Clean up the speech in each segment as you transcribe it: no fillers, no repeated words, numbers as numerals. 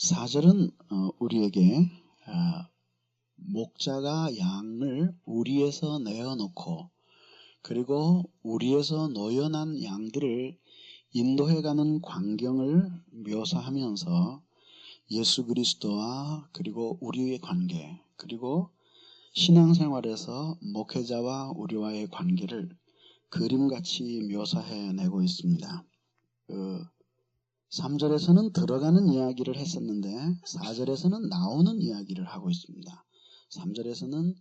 4절은 우리에게 목자가 양을 우리에서 내어놓고 그리고 우리에서 노연한 양들을 인도해가는 광경을 묘사하면서 예수 그리스도와 그리고 우리의 관계, 그리고 신앙생활에서 목회자와 우리와의 관계를 그림같이 묘사해내고 있습니다. 3절에서는 들어가는 이야기를 했었는데 4절에서는 나오는 이야기를 하고 있습니다. 3절에서는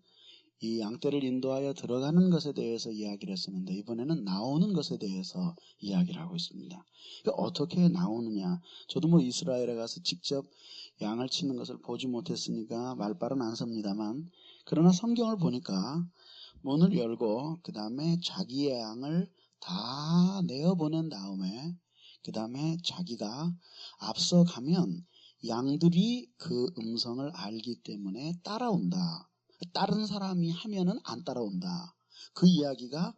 이 양떼를 인도하여 들어가는 것에 대해서 이야기를 했었는데 이번에는 나오는 것에 대해서 이야기를 하고 있습니다. 어떻게 나오느냐? 저도 이스라엘에 가서 직접 양을 치는 것을 보지 못했으니까 말발은 안 섭니다만, 그러나 성경을 보니까 문을 열고 그 다음에 자기의 양을 다 내어보낸 다음에 그 다음에 자기가 앞서 가면 양들이 그 음성을 알기 때문에 따라온다. 다른 사람이 하면은 안 따라온다. 그 이야기가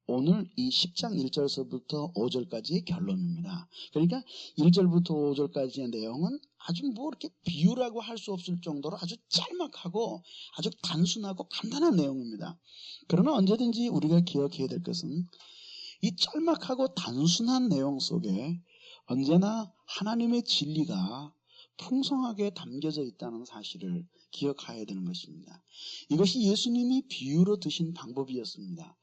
오늘 이 10장 1절서부터 5절까지의 결론입니다. 그러니까 1절부터 5절까지의 내용은 아주 이렇게 비유라고 할 수 없을 정도로 아주 짤막하고 아주 단순하고 간단한 내용입니다. 그러나 언제든지 우리가 기억해야 될 것은 이 짤막하고 단순한 내용 속에 언제나 하나님의 진리가 풍성하게 담겨져 있다는 사실을 기억해야 되는 것입니다. 이것이 예수님이 비유로 드신 방법이었습니다.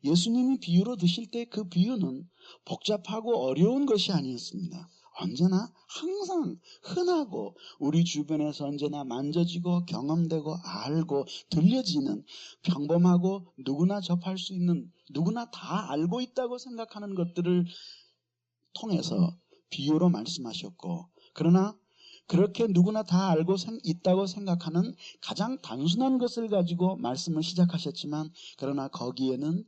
예수님이 비유로 드실 때 그 비유는 복잡하고 어려운 것이 아니었습니다. 언제나 항상 흔하고 우리 주변에서 언제나 만져지고 경험되고 알고 들려지는 평범하고 누구나 접할 수 있는, 누구나 다 알고 있다고 생각하는 것들을 통해서 비유로 말씀하셨고, 그러나 그렇게 누구나 다 알고 있다고 생각하는 가장 단순한 것을 가지고 말씀을 시작하셨지만, 그러나 거기에는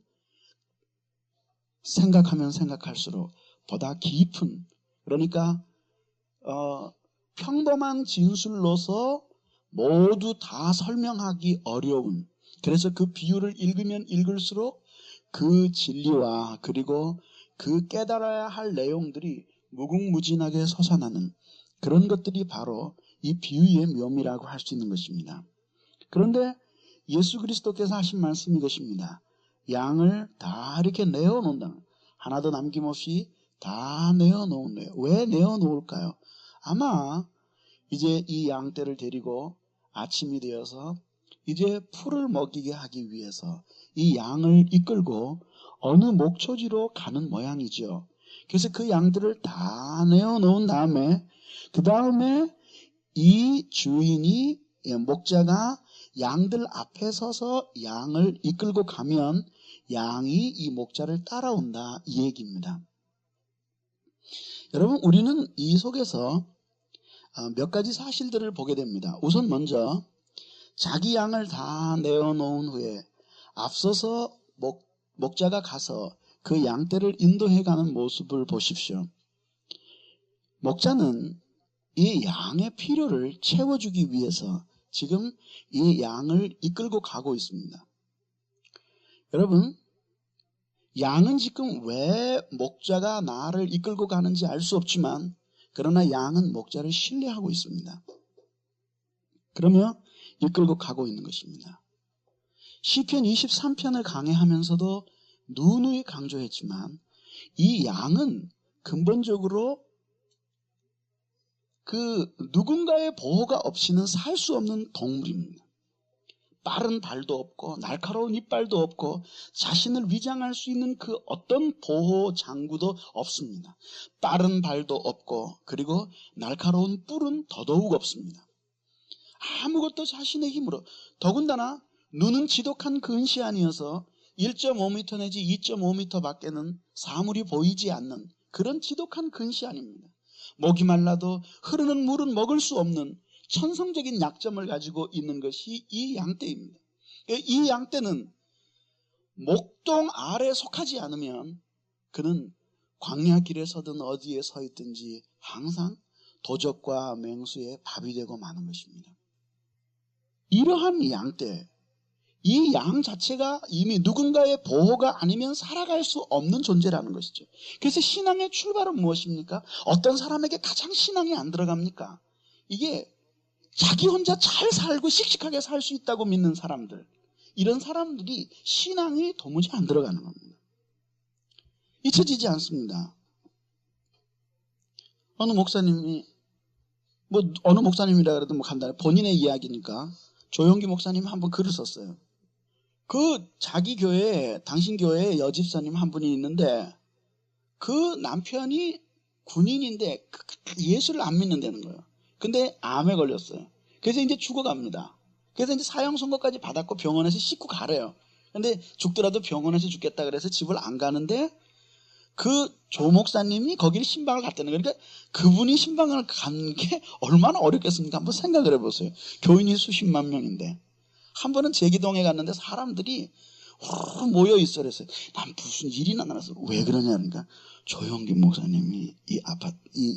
생각하면 생각할수록 보다 깊은, 그러니까 평범한 진술로서 모두 다 설명하기 어려운, 그래서 그 비유를 읽으면 읽을수록 그 진리와 그리고 그 깨달아야 할 내용들이 무궁무진하게 솟아나는 그런 것들이 바로 이 비유의 묘미라고 할 수 있는 것입니다. 그런데 예수 그리스도께서 하신 말씀이 이것입니다. 양을 다 이렇게 내어놓는다. 하나도 남김없이 다 내어놓는데요. 왜 내어놓을까요? 아마 이제 이 양떼를 데리고 아침이 되어서 이제 풀을 먹이게 하기 위해서 이 양을 이끌고 어느 목초지로 가는 모양이죠. 그래서 그 양들을 다 내어놓은 다음에 그 다음에 이 주인이, 목자가 양들 앞에 서서 양을 이끌고 가면 양이 이 목자를 따라온다, 이 얘기입니다. 여러분, 우리는 이 속에서 몇 가지 사실들을 보게 됩니다. 우선 먼저 자기 양을 다 내어놓은 후에 앞서서 목자가 가서 그 양떼를 인도해가는 모습을 보십시오. 목자는 이 양의 필요를 채워주기 위해서 지금 이 양을 이끌고 가고 있습니다. 여러분, 양은 지금 왜 목자가 나를 이끌고 가는지 알 수 없지만, 그러나 양은 목자를 신뢰하고 있습니다. 그러며 이끌고 가고 있는 것입니다. 시편 23편을 강해하면서도 누누이 강조했지만 이 양은 근본적으로 그 누군가의 보호가 없이는 살 수 없는 동물입니다. 빠른 발도 없고 날카로운 이빨도 없고 자신을 위장할 수 있는 그 어떤 보호 장구도 없습니다. 빠른 발도 없고 그리고 날카로운 뿔은 더더욱 없습니다. 아무것도 자신의 힘으로, 더군다나 눈은 지독한 근시 아니어서 1.5m 내지 2.5m 밖에는 사물이 보이지 않는 그런 지독한 근시 아닙니다. 목이 말라도 흐르는 물은 먹을 수 없는 천성적인 약점을 가지고 있는 것이 이 양떼입니다. 이 양떼는 목동 아래에 속하지 않으면 그는 광야 길에 서든 어디에 서 있든지 항상 도적과 맹수의 밥이 되고 마는 것입니다. 이러한 양떼, 이 양 자체가 이미 누군가의 보호가 아니면 살아갈 수 없는 존재라는 것이죠. 그래서 신앙의 출발은 무엇입니까? 어떤 사람에게 가장 신앙이 안 들어갑니까? 이게 자기 혼자 잘 살고 씩씩하게 살 수 있다고 믿는 사람들, 이런 사람들이 신앙이 도무지 안 들어가는 겁니다. 잊혀지지 않습니다. 어느 목사님이, 어느 목사님이라 그래도 간단해. 본인의 이야기니까. 조용기 목사님 한번 글을 썼어요. 자기 교회에, 당신 교회에 여집사님 한 분이 있는데, 그 남편이 군인인데 예수를 안 믿는다는 거예요. 근데 암에 걸렸어요. 그래서 이제 죽어갑니다. 그래서 이제 사형 선고까지 받았고 병원에서 싣고 가래요. 근데 죽더라도 병원에서 죽겠다 그래서 집을 안 가는데 그 조 목사님이 거기를 신방을 갔다는 거예요. 그러니까 그분이 신방을 간 게 얼마나 어렵겠습니까? 한번 생각을 해보세요. 교인이 수십만 명인데. 한 번은 제기동에 갔는데 사람들이 모여 있어 그랬어요. 난 무슨 일이나 나서 왜 그러냐 그러니까 조용기 목사님이 이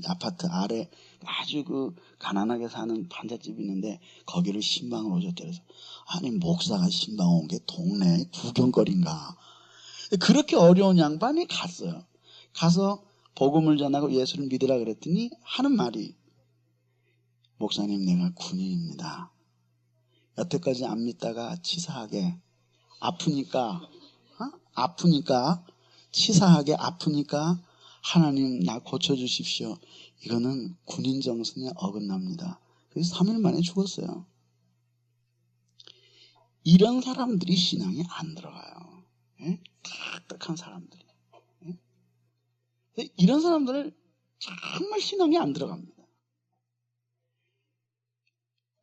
아파트 아래 아주 가난하게 사는 반잣집이 있는데 거기를 신방을 오셨대. 그래서 아니 목사가 신방 온 게 동네 구경거리인가. 그렇게 어려운 양반이 갔어요. 가서 복음을 전하고 예수를 믿으라 그랬더니 하는 말이 목사님 내가 군인입니다. 여태까지 안 믿다가 치사하게 아프니까 치사하게 아프니까 하나님 나 고쳐주십시오. 이거는 군인 정신에 어긋납니다. 그래서 3일 만에 죽었어요. 이런 사람들이 신앙이 안 들어가요. 예? 딱딱한 사람들이. 예? 이런 사람들을 정말 신앙이 안 들어갑니다.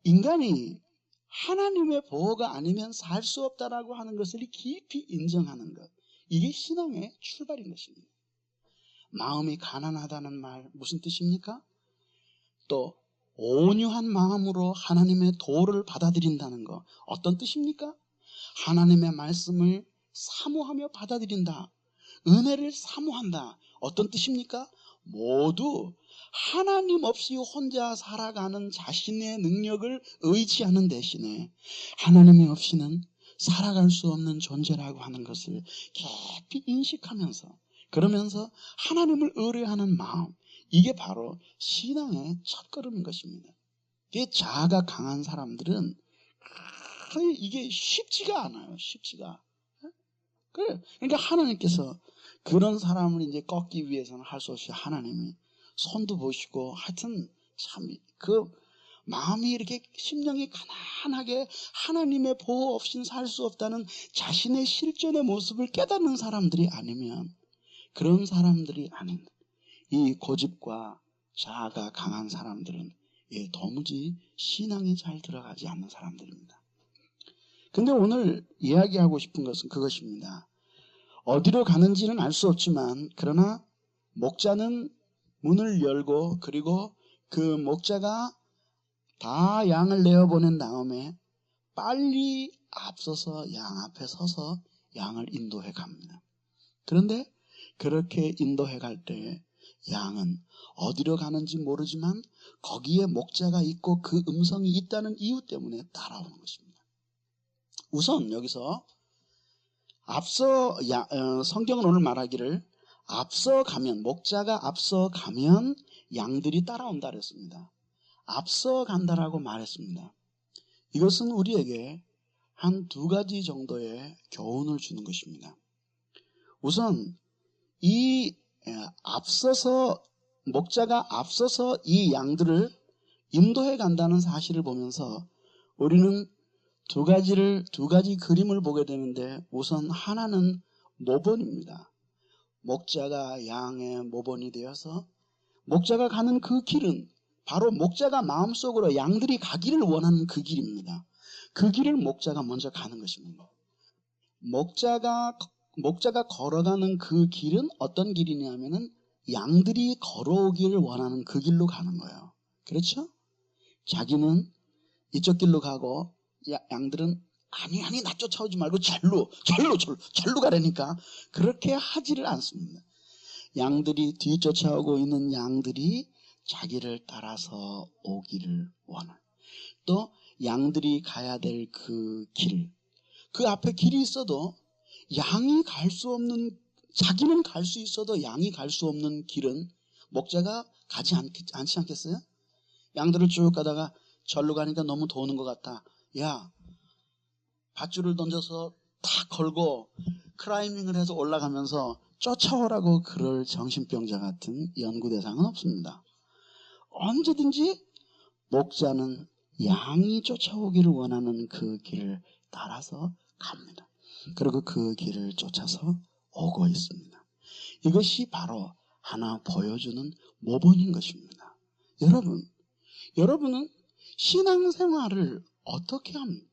인간이 하나님의 보호가 아니면 살 수 없다라고 하는 것을 깊이 인정하는 것. 이게 신앙의 출발인 것입니다. 마음이 가난하다는 말 무슨 뜻입니까? 또 온유한 마음으로 하나님의 도를 받아들인다는 것 어떤 뜻입니까? 하나님의 말씀을 사모하며 받아들인다. 은혜를 사모한다. 어떤 뜻입니까? 모두 하나님 없이 혼자 살아가는 자신의 능력을 의지하는 대신에 하나님이 없이는 살아갈 수 없는 존재라고 하는 것을 깊이 인식하면서 그러면서 하나님을 의뢰하는 마음, 이게 바로 신앙의 첫걸음인 것입니다. 이게 자아가 강한 사람들은 이게 쉽지가 않아요. 쉽지가. 그래. 그러니까 하나님께서 그런 사람을 이제 꺾기 위해서는 할 수 없이 하나님이 손도 보시고 하여튼 참 마음이 이렇게 심령이 가난하게 하나님의 보호 없이는 살 수 없다는 자신의 실존의 모습을 깨닫는 사람들이 아니면 그런 사람들이 아닌 이 고집과 자아가 강한 사람들은 도무지 신앙이 잘 들어가지 않는 사람들입니다. 근데 오늘 이야기하고 싶은 것은 그것입니다. 어디로 가는지는 알 수 없지만 그러나 목자는 문을 열고 그리고 그 목자가 다 양을 내어보낸 다음에 빨리 앞서서 양 앞에 서서 양을 인도해 갑니다. 그런데 그렇게 인도해 갈 때 양은 어디로 가는지 모르지만 거기에 목자가 있고 그 음성이 있다는 이유 때문에 따라오는 것입니다. 우선 여기서 성경은 오늘 말하기를 앞서 가면, 목자가 앞서 가면 양들이 따라온다 그랬습니다. 앞서 간다라고 말했습니다. 이것은 우리에게 한 2가지 정도의 교훈을 주는 것입니다. 우선 목자가 앞서서 이 양들을 인도해 간다는 사실을 보면서 우리는 두 가지 그림을 보게 되는데 우선 하나는 모본입니다. 목자가 양의 모본이 되어서 목자가 가는 그 길은 바로 목자가 마음속으로 양들이 가기를 원하는 그 길입니다. 그 길을 목자가 먼저 가는 것입니다. 목자가 걸어가는 그 길은 어떤 길이냐면은 양들이 걸어오기를 원하는 그 길로 가는 거예요. 그렇죠? 자기는 이쪽 길로 가고 양들은 아니 나 쫓아오지 말고 절로 가라니까 그렇게 하지를 않습니다. 양들이 뒤쫓아오고 있는 양들이 자기를 따라서 오기를 원해요. 또 양들이 가야 될 그 길, 그 앞에 길이 있어도 양이 갈 수 없는, 자기는 갈 수 있어도 양이 갈 수 없는 길은 목자가 가지 않지 않겠어요? 양들을 쭉 가다가 절로 가니까 너무 도는 것 같아. 야, 밧줄을 던져서 탁 걸고 클라이밍을 해서 올라가면서 쫓아오라고 그럴 정신병자 같은 연구 대상은 없습니다. 언제든지 목자는 양이 쫓아오기를 원하는 그 길을 따라서 갑니다. 그리고 그 길을 쫓아서 오고 있습니다. 이것이 바로 하나 보여주는 모본인 것입니다. 여러분은 신앙생활을 어떻게 합니까?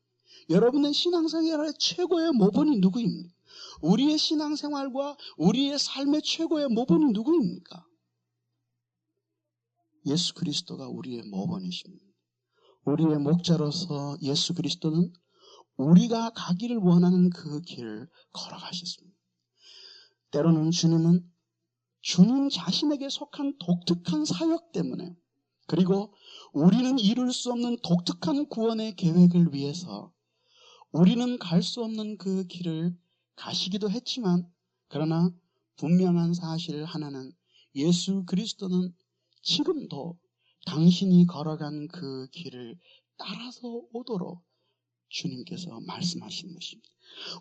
여러분의 신앙생활의 최고의 모본이 누구입니까? 우리의 신앙생활과 우리의 삶의 최고의 모본이 누구입니까? 예수 그리스도가 우리의 모본이십니다. 우리의 목자로서 예수 그리스도는 우리가 가기를 원하는 그 길을 걸어가셨습니다. 때로는 주님은 주님 자신에게 속한 독특한 사역 때문에, 그리고 우리는 이룰 수 없는 독특한 구원의 계획을 위해서 우리는 갈 수 없는 그 길을 가시기도 했지만, 그러나 분명한 사실 하나는 예수 그리스도는 지금도 당신이 걸어간 그 길을 따라서 오도록 주님께서 말씀하시는 것입니다.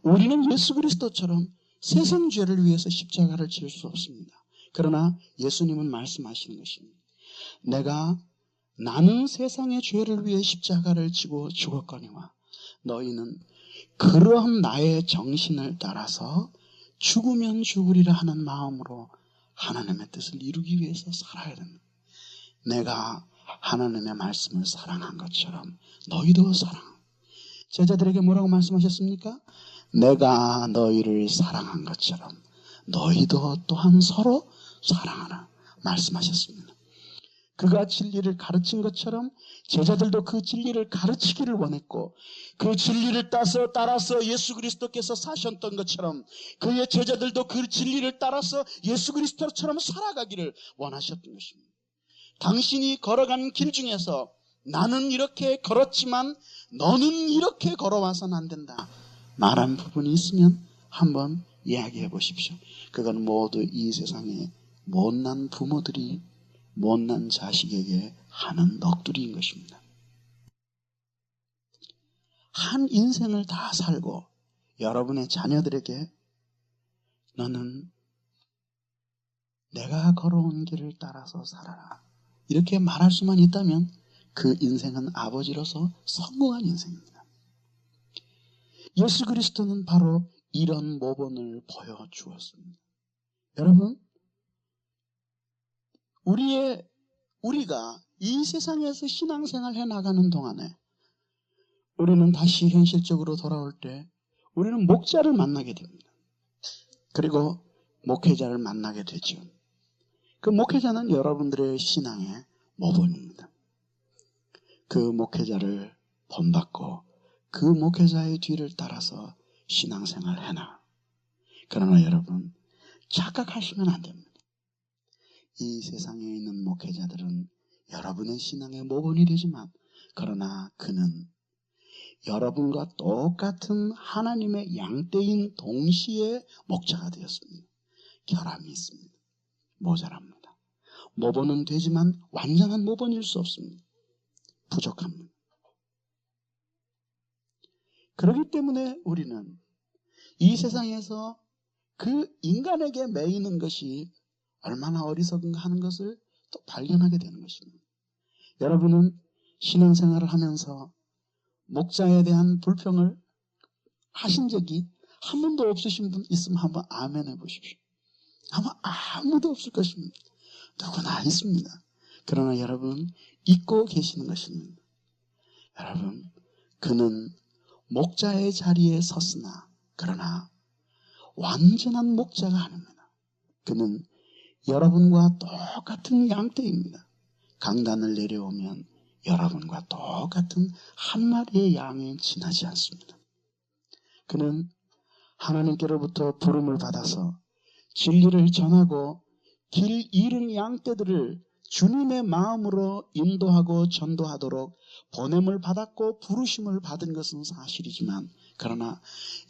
우리는 예수 그리스도처럼 세상 죄를 위해서 십자가를 질 수 없습니다. 그러나 예수님은 말씀하시는 것입니다. 나는 세상의 죄를 위해 십자가를 지고 죽었거니와 너희는 그러한 나의 정신을 따라서 죽으면 죽으리라 하는 마음으로 하나님의 뜻을 이루기 위해서 살아야 됩니다. 내가 하나님의 말씀을 사랑한 것처럼 너희도 사랑하라. 제자들에게 뭐라고 말씀하셨습니까? 내가 너희를 사랑한 것처럼 너희도 또한 서로 사랑하라 말씀하셨습니다. 그가 진리를 가르친 것처럼 제자들도 그 진리를 가르치기를 원했고, 그 진리를 따라서 예수 그리스도께서 사셨던 것처럼 그의 제자들도 그 진리를 따라서 예수 그리스도처럼 살아가기를 원하셨던 것입니다. 당신이 걸어간 길 중에서 나는 이렇게 걸었지만 너는 이렇게 걸어와서는 안 된다 말한 부분이 있으면 한번 이야기해 보십시오. 그건 모두 이 세상의 못난 부모들이 못난 자식에게 하는 넋두리인 것입니다. 한 인생을 다 살고 여러분의 자녀들에게 너는 내가 걸어온 길을 따라서 살아라 이렇게 말할 수만 있다면 그 인생은 아버지로서 성공한 인생입니다. 예수 그리스도는 바로 이런 모본을 보여주었습니다. 여러분, 우리가 이 세상에서 신앙생활 해나가는 동안에 우리는 다시 현실적으로 돌아올 때 우리는 목자를 만나게 됩니다. 그리고 목회자를 만나게 되죠. 그 목회자는 여러분들의 신앙의 모본입니다. 그 목회자를 본받고 그 목회자의 뒤를 따라서 신앙생활을 해나. 그러나 여러분, 착각하시면 안 됩니다. 이 세상에 있는 목회자들은 여러분의 신앙의 모본이 되지만, 그러나 그는 여러분과 똑같은 하나님의 양떼인 동시에 목자가 되었습니다. 결함이 있습니다. 모자랍니다. 모본은 되지만 완전한 모본일 수 없습니다. 부족합니다. 그렇기 때문에 우리는 이 세상에서 그 인간에게 매이는 것이 얼마나 어리석은가 하는 것을 또 발견하게 되는 것입니다. 여러분은 신앙생활을 하면서 목자에 대한 불평을 하신 적이 한 번도 없으신 분 있으면 한번 아멘 해보십시오. 아마 아무도 없을 것입니다. 누구나 있습니다. 그러나 여러분 잊고 계시는 것입니다. 여러분, 그는 목자의 자리에 섰으나 그러나 완전한 목자가 아닙니다. 그는 여러분과 똑같은 양떼입니다. 강단을 내려오면 여러분과 똑같은 한 마리의 양에 지나지 않습니다. 그는 하나님께로부터 부름을 받아서 진리를 전하고 길 잃은 양떼들을 주님의 마음으로 인도하고 전도하도록 보냄을 받았고 부르심을 받은 것은 사실이지만, 그러나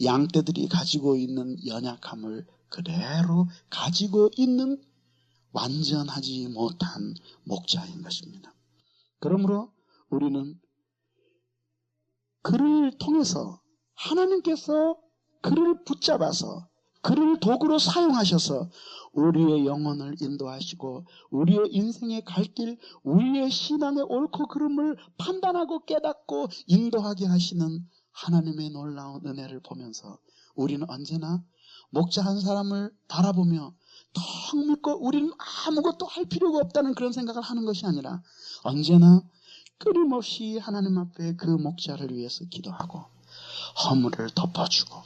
양떼들이 가지고 있는 연약함을 그대로 가지고 있는 완전하지 못한 목자인 것입니다. 그러므로 우리는 그를 통해서 하나님께서 그를 붙잡아서 그를 도구로 사용하셔서 우리의 영혼을 인도하시고 우리의 인생의 갈 길, 우리의 신앙의 옳고 그름을 판단하고 깨닫고 인도하게 하시는 하나님의 놀라운 은혜를 보면서 우리는 언제나 목자 한 사람을 바라보며 턱 믿고 우리는 아무것도 할 필요가 없다는 그런 생각을 하는 것이 아니라 언제나 끊임없이 하나님 앞에 그 목자를 위해서 기도하고 허물을 덮어주고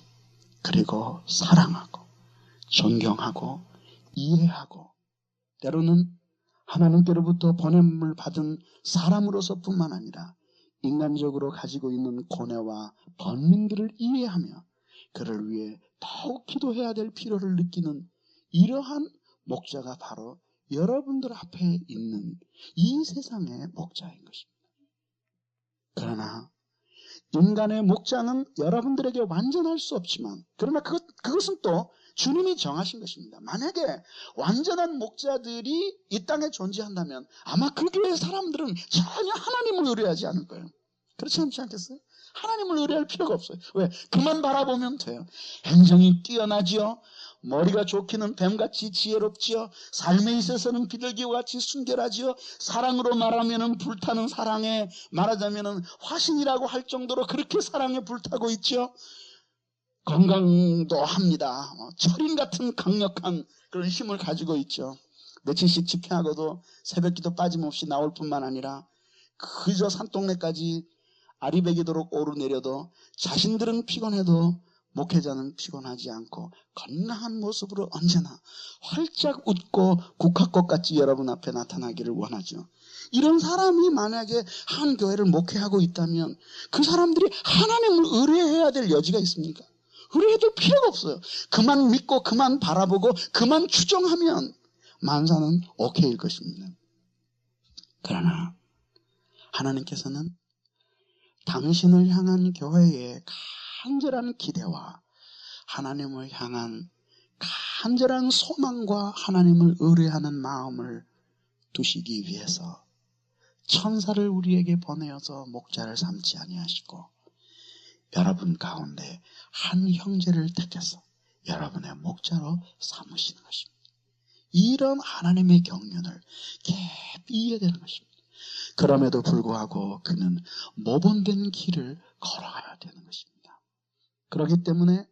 그리고 사랑하고 존경하고 이해하고 때로는 하나님께로부터 보냄을 받은 사람으로서 뿐만 아니라 인간적으로 가지고 있는 고뇌와 번민들을 이해하며 그를 위해 더욱 기도해야 될 필요를 느끼는 이러한 목자가 바로 여러분들 앞에 있는 이 세상의 목자인 것입니다. 그러나 인간의 목자는 여러분들에게 완전할 수 없지만 그러나 그것은 또 주님이 정하신 것입니다. 만약에 완전한 목자들이 이 땅에 존재한다면 아마 그 교회 사람들은 전혀 하나님을 의뢰하지 않을 거예요. 그렇지 않겠어요? 하나님을 의뢰할 필요가 없어요. 왜? 그만 바라보면 돼요. 행정이 뛰어나지요. 머리가 좋기는 뱀같이 지혜롭지요. 삶에 있어서는 비둘기와 같이 순결하지요. 사랑으로 말하면 불타는 사랑에 말하자면 화신이라고 할 정도로 그렇게 사랑에 불타고 있죠. 건강도 합니다. 철인 같은 강력한 그런 힘을 가지고 있죠. 며칠씩 집회하고도 새벽기도 빠짐없이 나올 뿐만 아니라 그저 산동네까지 아리배기도록 오르내려도 자신들은 피곤해도 목회자는 피곤하지 않고 건강한 모습으로 언제나 활짝 웃고 국화꽃같이 여러분 앞에 나타나기를 원하죠. 이런 사람이 만약에 한 교회를 목회하고 있다면 그 사람들이 하나님을 의뢰해야 될 여지가 있습니까? 의뢰해둘 필요가 없어요. 그만 믿고 그만 바라보고 그만 추정하면 만사는 오케이일 것입니다. 그러나 하나님께서는 당신을 향한 교회의 간절한 기대와 하나님을 향한 간절한 소망과 하나님을 의뢰하는 마음을 두시기 위해서 천사를 우리에게 보내어서 목자를 삼지 아니하시고 여러분 가운데 한 형제를 택해서 여러분의 목자로 삼으시는 것입니다. 이런 하나님의 경륜을 깊이 이해되는 것입니다. 그럼에도 불구하고 그는 모범된 길을 걸어가야 되는 것입니다. 그렇기 때문에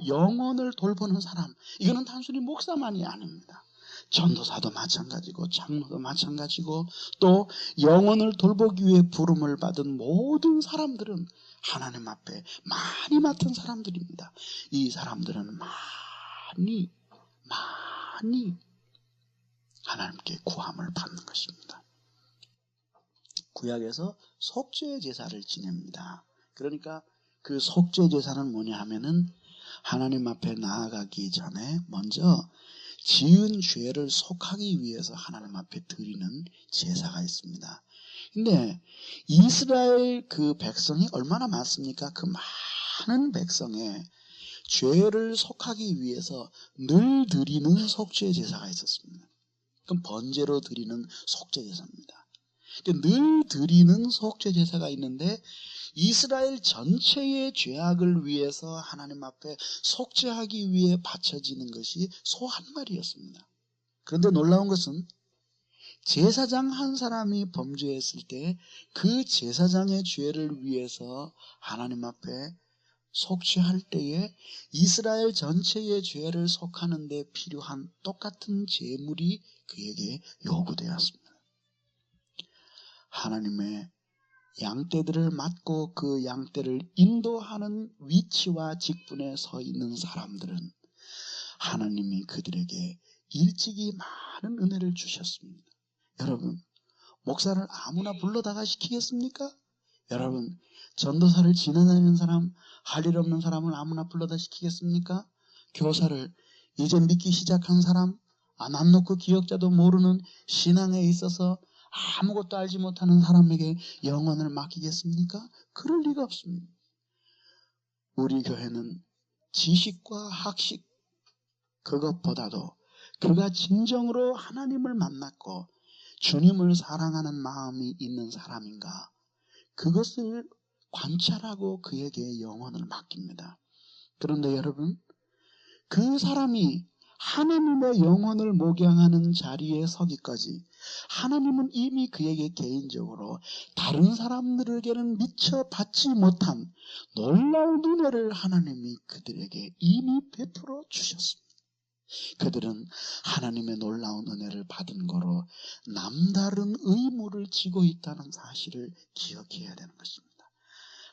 영혼을 돌보는 사람, 이거는 단순히 목사만이 아닙니다. 전도사도 마찬가지고 장로도 마찬가지고 또 영혼을 돌보기 위해 부름을 받은 모든 사람들은 하나님 앞에 많이 맡은 사람들입니다. 이 사람들은 많이 하나님께 구함을 받는 것입니다. 구약에서 속죄 제사를 지냅니다. 그러니까 그 속죄 제사는 뭐냐 하면은 하나님 앞에 나아가기 전에 먼저 지은 죄를 속하기 위해서 하나님 앞에 드리는 제사가 있습니다. 근데 이스라엘 그 백성이 얼마나 많습니까? 그 많은 백성의 죄를 속하기 위해서 늘 드리는 속죄 제사가 있었습니다. 그럼 번제로 드리는 속죄 제사입니다. 늘 드리는 속죄 제사가 있는데 이스라엘 전체의 죄악을 위해서 하나님 앞에 속죄하기 위해 바쳐지는 것이 소 한 마리였습니다. 그런데 놀라운 것은 제사장 한 사람이 범죄했을 때 그 제사장의 죄를 위해서 하나님 앞에 속죄할 때에 이스라엘 전체의 죄를 속하는 데 필요한 똑같은 제물이 그에게 요구되었습니다. 하나님의 양떼들을 맡고 그 양떼를 인도하는 위치와 직분에 서 있는 사람들은 하나님이 그들에게 일찍이 많은 은혜를 주셨습니다. 여러분, 목사를 아무나 불러다가 시키겠습니까? 여러분, 전도사를 지나다니는 사람, 할 일 없는 사람을 아무나 불러다 시키겠습니까? 교사를 이제 믿기 시작한 사람, 남 놓고 기억자도 모르는 신앙에 있어서 아무것도 알지 못하는 사람에게 영혼을 맡기겠습니까? 그럴 리가 없습니다. 우리 교회는 지식과 학식, 그것보다도 그가 진정으로 하나님을 만났고 주님을 사랑하는 마음이 있는 사람인가? 그것을 관찰하고 그에게 영혼을 맡깁니다. 그런데 여러분, 그 사람이 하나님의 영혼을 목양하는 자리에 서기까지 하나님은 이미 그에게 개인적으로 다른 사람들에게는 미처 받지 못한 놀라운 은혜를 하나님이 그들에게 이미 베풀어 주셨습니다. 그들은 하나님의 놀라운 은혜를 받은 거로 남다른 의무를 지고 있다는 사실을 기억해야 되는 것입니다.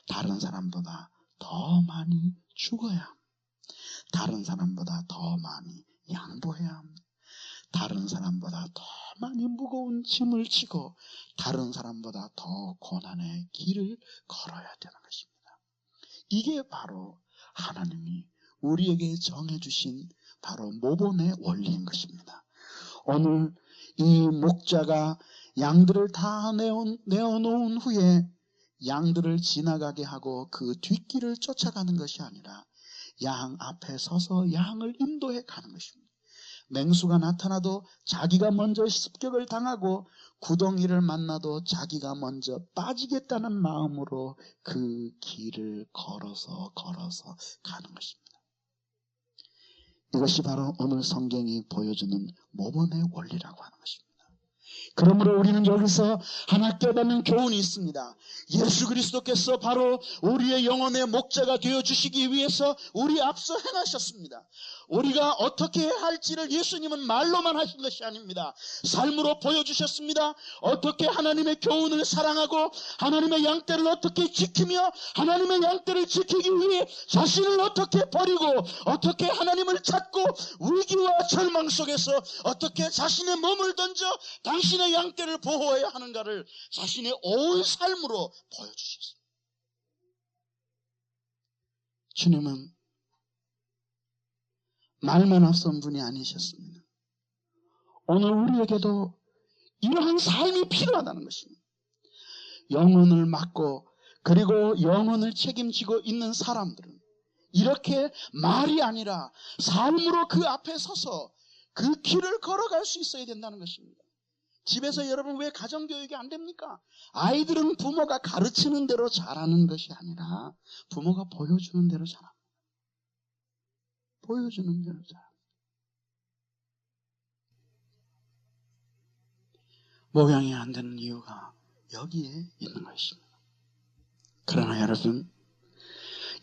다른 사람보다 더 많이 죽어야 합니다. 다른 사람보다 더 많이 양보해야 합니다. 다른 사람보다 더 많이 무거운 짐을 지고 다른 사람보다 더 고난의 길을 걸어야 되는 것입니다. 이게 바로 하나님이 우리에게 정해주신 바로 모본의 원리인 것입니다. 오늘 이 목자가 양들을 다 내어놓은 후에 양들을 지나가게 하고 그 뒷길을 쫓아가는 것이 아니라 양 앞에 서서 양을 인도해 가는 것입니다. 맹수가 나타나도 자기가 먼저 습격을 당하고 구덩이를 만나도 자기가 먼저 빠지겠다는 마음으로 그 길을 걸어서 가는 것입니다. 이것이 바로 오늘 성경이 보여주는 모본의 원리라고 하는 것입니다. 그러므로 우리는 여기서 하나 깨닫는 교훈이 있습니다. 예수 그리스도께서 바로 우리의 영혼의 목자가 되어주시기 위해서 우리 앞서 행하셨습니다. 우리가 어떻게 해야 할지를 예수님은 말로만 하신 것이 아닙니다. 삶으로 보여주셨습니다. 어떻게 하나님의 교훈을 사랑하고 하나님의 양떼를 어떻게 지키며 하나님의 양떼를 지키기 위해 자신을 어떻게 버리고 어떻게 하나님을 찾고 위기와 절망 속에서 어떻게 자신의 몸을 던져 당신의 양떼를 보호해야 하는가를 자신의 온 삶으로 보여주셨습니다. 주님은 말만 앞선 분이 아니셨습니다. 오늘 우리에게도 이러한 삶이 필요하다는 것입니다. 영혼을 맡고 그리고 영혼을 책임지고 있는 사람들은 이렇게 말이 아니라 삶으로 그 앞에 서서 그 길을 걸어갈 수 있어야 된다는 것입니다. 집에서 여러분 왜 가정교육이 안 됩니까? 아이들은 부모가 가르치는 대로 자라는 것이 아니라 부모가 보여주는 대로 자랍니다. 보여주는 대로 자랍니다. 목양이 안 되는 이유가 여기에 있는 것입니다. 그러나 여러분,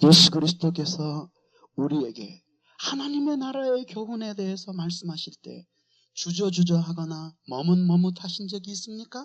예수 그리스도께서 우리에게 하나님의 나라의 교훈에 대해서 말씀하실 때 주저하거나 머뭇하신 적이 있습니까?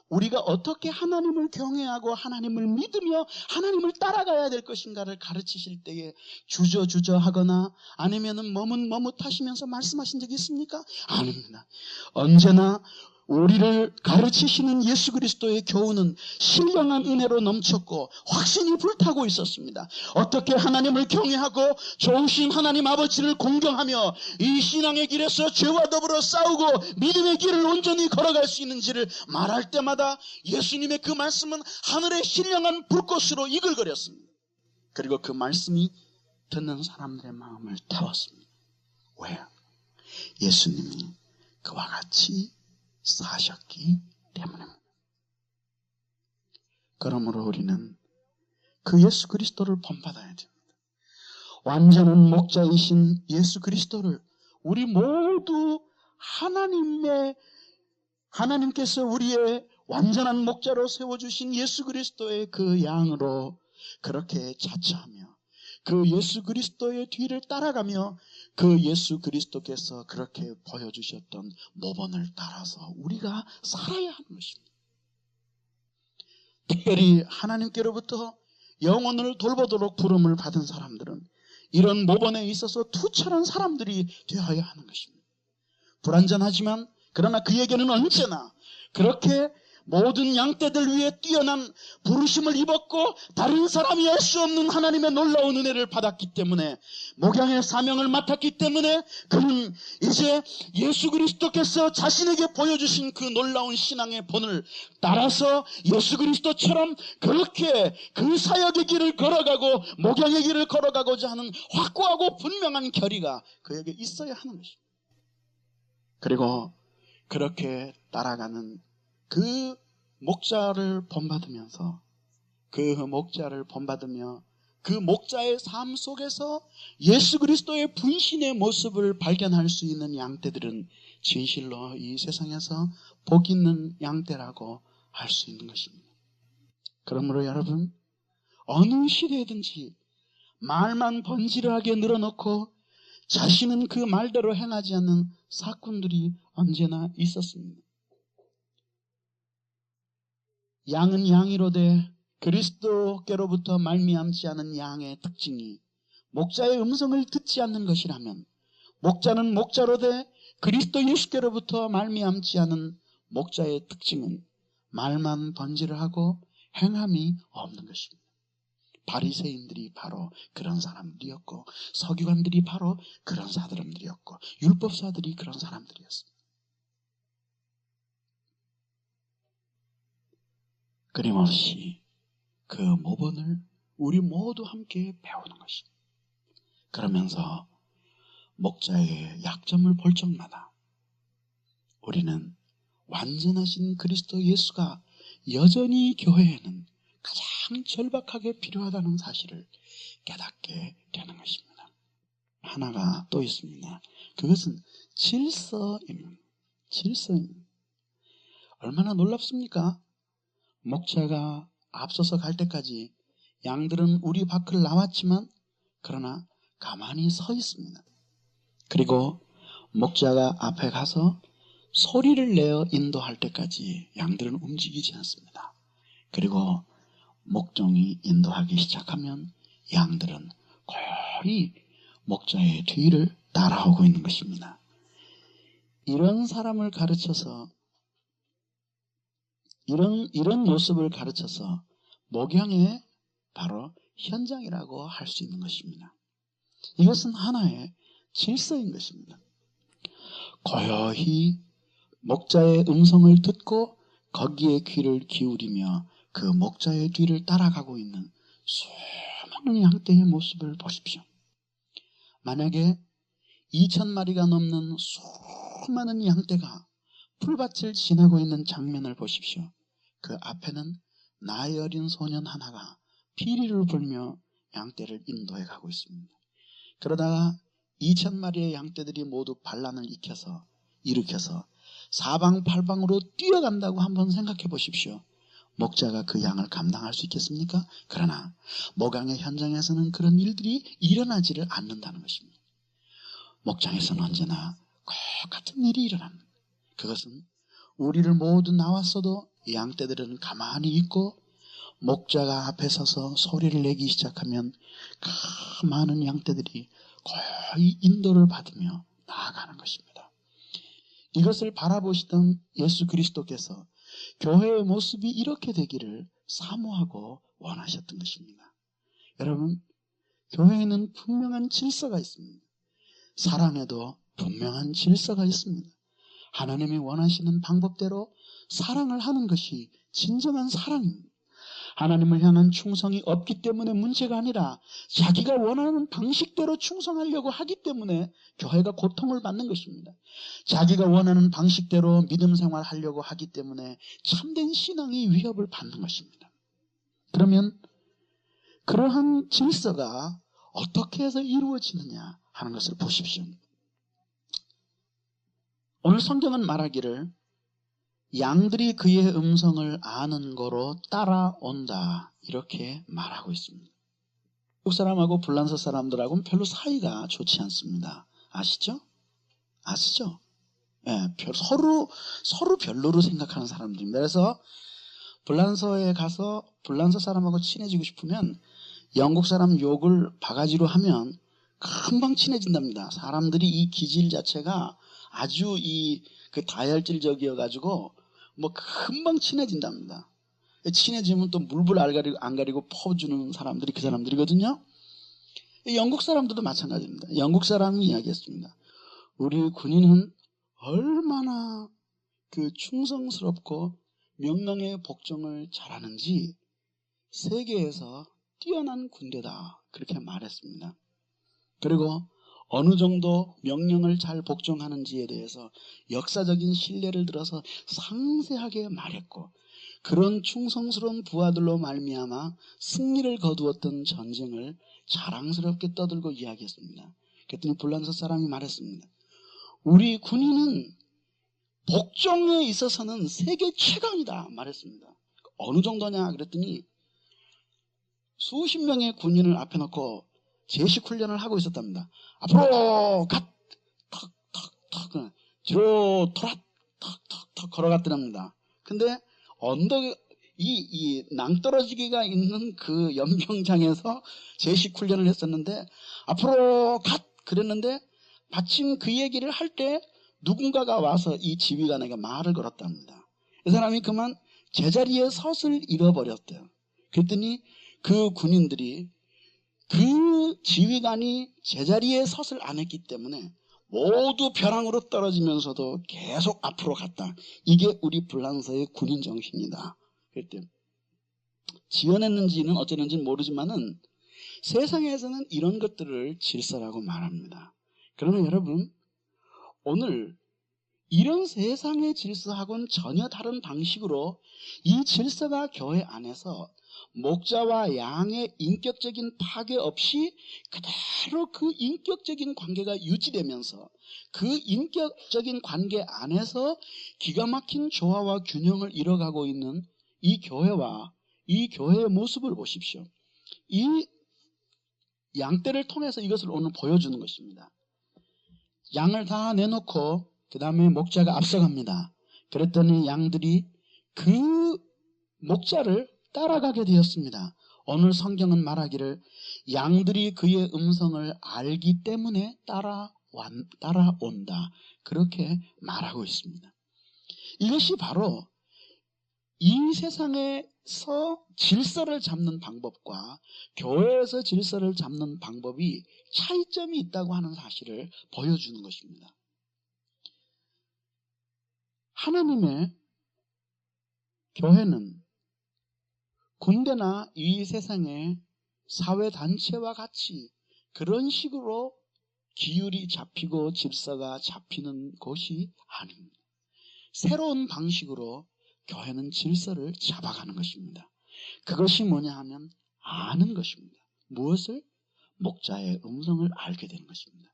우리가 어떻게 하나님을 경외하고 하나님을 믿으며 하나님을 따라가야 될 것인가를 가르치실 때에 주저하거나 아니면은 머뭇하시면서 말씀하신 적이 있습니까? 아닙니다. 언제나 우리를 가르치시는 예수 그리스도의 교훈은 신령한 은혜로 넘쳤고 확신이 불타고 있었습니다. 어떻게 하나님을 경외하고 좋으신 하나님 아버지를 공경하며 이 신앙의 길에서 죄와 더불어 싸우고 믿음의 길을 온전히 걸어갈 수 있는지를 말할 때마다 예수님의 그 말씀은 하늘의 신령한 불꽃으로 이글거렸습니다. 그리고 그 말씀이 듣는 사람들의 마음을 태웠습니다. 왜? 예수님이 그와 같이 사셨기 때문입니다. 그러므로 우리는 그 예수 그리스도를 본받아야 됩니다. 완전한 목자이신 예수 그리스도를 우리 모두 하나님께서 우리의 완전한 목자로 세워주신 예수 그리스도의 그 양으로 그렇게 자처하며 그 예수 그리스도의 뒤를 따라가며 그 예수 그리스도께서 그렇게 보여주셨던 모본을 따라서 우리가 살아야 하는 것입니다. 특별히 하나님께로부터 영혼을 돌보도록 부름을 받은 사람들은 이런 모본에 있어서 투철한 사람들이 되어야 하는 것입니다. 불완전하지만 그러나 그에게는 언제나 그렇게 모든 양떼들 위에 뛰어난 부르심을 입었고 다른 사람이 할 수 없는 하나님의 놀라운 은혜를 받았기 때문에 목양의 사명을 맡았기 때문에 그는 이제 예수 그리스도께서 자신에게 보여주신 그 놀라운 신앙의 본을 따라서 예수 그리스도처럼 그렇게 그 사역의 길을 걸어가고 목양의 길을 걸어가고자 하는 확고하고 분명한 결의가 그에게 있어야 하는 것입니다. 그리고 그렇게 따라가는 그 목자를 본받으면서 그 목자의 삶 속에서 예수 그리스도의 분신의 모습을 발견할 수 있는 양떼들은 진실로 이 세상에서 복 있는 양떼라고 할 수 있는 것입니다. 그러므로 여러분, 어느 시대든지 말만 번지르하게 늘어놓고 자신은 그 말대로 행하지 않는 사꾼들이 언제나 있었습니다. 양은 양이로되 그리스도께로부터 말미암지 않은 양의 특징이 목자의 음성을 듣지 않는 것이라면, 목자는 목자로되 그리스도 예수께로부터 말미암지 않은 목자의 특징은 말만 번지르하고 행함이 없는 것입니다. 바리새인들이 바로 그런 사람들이었고, 서기관들이 바로 그런 사람들이었고, 율법사들이 그런 사람들이었습니다. 끊임없이 그 모본을 우리 모두 함께 배우는 것입니다. 그러면서 목자의 약점을 볼 적마다 우리는 완전하신 그리스도 예수가 여전히 교회에는 가장 절박하게 필요하다는 사실을 깨닫게 되는 것입니다. 하나가 또 있습니다. 그것은 질서입니다. 얼마나 놀랍습니까? 목자가 앞서서 갈 때까지 양들은 우리 밖을 나왔지만 그러나 가만히 서 있습니다. 그리고 목자가 앞에 가서 소리를 내어 인도할 때까지 양들은 움직이지 않습니다. 그리고 목종이 인도하기 시작하면 양들은 거의 목자의 뒤를 따라오고 있는 것입니다. 이런 사람을 가르쳐서 이런 모습을 가르쳐서 목양의 바로 현장이라고 할 수 있는 것입니다. 이것은 하나의 질서인 것입니다. 고요히 목자의 음성을 듣고 거기에 귀를 기울이며 그 목자의 뒤를 따라가고 있는 수많은 양떼의 모습을 보십시오. 만약에 2,000마리가 넘는 수많은 양떼가 풀밭을 지나고 있는 장면을 보십시오. 그 앞에는 나이 어린 소년 하나가 피리를 불며 양떼를 인도해 가고 있습니다. 그러다가 2,000마리의 양떼들이 모두 반란을 일으켜서 사방팔방으로 뛰어간다고 한번 생각해 보십시오. 목자가 그 양을 감당할 수 있겠습니까? 그러나 목양의 현장에서는 그런 일들이 일어나지를 않는다는 것입니다. 목장에서는 언제나 똑같은 일이 일어납니다. 그것은 우리를 모두 나왔어도 양떼들은 가만히 있고 목자가 앞에 서서 소리를 내기 시작하면 그 많은 양떼들이 거의 인도를 받으며 나아가는 것입니다. 이것을 바라보시던 예수 그리스도께서 교회의 모습이 이렇게 되기를 사모하고 원하셨던 것입니다. 여러분, 교회에는 분명한 질서가 있습니다. 사랑에도 분명한 질서가 있습니다. 하나님이 원하시는 방법대로 사랑을 하는 것이 진정한 사랑입니다. 하나님을 향한 충성이 없기 때문에 문제가 아니라 자기가 원하는 방식대로 충성하려고 하기 때문에 교회가 고통을 받는 것입니다. 자기가 원하는 방식대로 믿음 생활하려고 하기 때문에 참된 신앙이 위협을 받는 것입니다. 그러면 그러한 질서가 어떻게 해서 이루어지느냐 하는 것을 보십시오. 오늘 성경은 말하기를 양들이 그의 음성을 아는 거로 따라온다 이렇게 말하고 있습니다. 한국 사람하고 불란서 사람들하고는 별로 사이가 좋지 않습니다. 아시죠? 아시죠? 예, 서로 별로로 생각하는 사람들입니다. 그래서 불란서에 가서 불란서 사람하고 친해지고 싶으면 영국 사람 욕을 바가지로 하면 금방 친해진답니다. 사람들이 이 기질 자체가 아주 그 다혈질적이어가지고 뭐 금방 친해진답니다. 친해지면 또 물불 안 가리고 퍼주는 사람들이 그 사람들이거든요. 영국 사람들도 마찬가지입니다. 영국 사람이 이야기했습니다. 우리 군인은 얼마나 그 충성스럽고 명령의 복종을 잘하는지 세계에서 뛰어난 군대다 그렇게 말했습니다. 그리고 어느 정도 명령을 잘 복종하는지에 대해서 역사적인 신뢰를 들어서 상세하게 말했고, 그런 충성스러운 부하들로 말미암아 승리를 거두었던 전쟁을 자랑스럽게 떠들고 이야기했습니다. 그랬더니 불란서 사람이 말했습니다. 우리 군인은 복종에 있어서는 세계 최강이다 말했습니다. 어느 정도냐 그랬더니 수십 명의 군인을 앞에 놓고 제식 훈련을 하고 있었답니다. 앞으로 갓! 턱, 턱, 턱. 뒤로 돌아! 턱, 턱, 턱 걸어갔더랍니다. 근데 언덕, 이 낭떠러지기가 있는 그 연병장에서 제식 훈련을 했었는데, 앞으로 갓! 그랬는데, 마침 그 얘기를 할 때 누군가가 와서 이 지휘관에게 말을 걸었답니다. 이 사람이 그만 제자리에 섰을 잃어버렸대요. 그랬더니 그 군인들이 그 지휘관이 제자리에 섰을 안 했기 때문에 모두 벼랑으로 떨어지면서도 계속 앞으로 갔다. 이게 우리 불란서의 군인 정신이다. 그랬대요. 지어냈는지는 어쩌는지는 모르지만은 세상에서는 이런 것들을 질서라고 말합니다. 그러나 여러분, 오늘 이런 세상의 질서하고는 전혀 다른 방식으로 이 질서가 교회 안에서 목자와 양의 인격적인 파괴 없이 그대로 그 인격적인 관계가 유지되면서 그 인격적인 관계 안에서 기가 막힌 조화와 균형을 이뤄가고 있는 이 교회와 이 교회의 모습을 보십시오. 이 양떼를 통해서 이것을 오늘 보여주는 것입니다. 양을 다 내놓고 그 다음에 목자가 앞서갑니다. 그랬더니 양들이 그 목자를 따라가게 되었습니다. 오늘 성경은 말하기를 양들이 그의 음성을 알기 때문에 따라온다. 그렇게 말하고 있습니다. 이것이 바로 이 세상에서 질서를 잡는 방법과 교회에서 질서를 잡는 방법이 차이점이 있다고 하는 사실을 보여주는 것입니다. 하나님의 교회는 군대나 이 세상의 사회단체와 같이 그런 식으로 기율이 잡히고 질서가 잡히는 곳이 아닙니다. 새로운 방식으로 교회는 질서를 잡아가는 것입니다. 그것이 뭐냐 하면 아는 것입니다. 무엇을? 목자의 음성을 알게 되는 것입니다.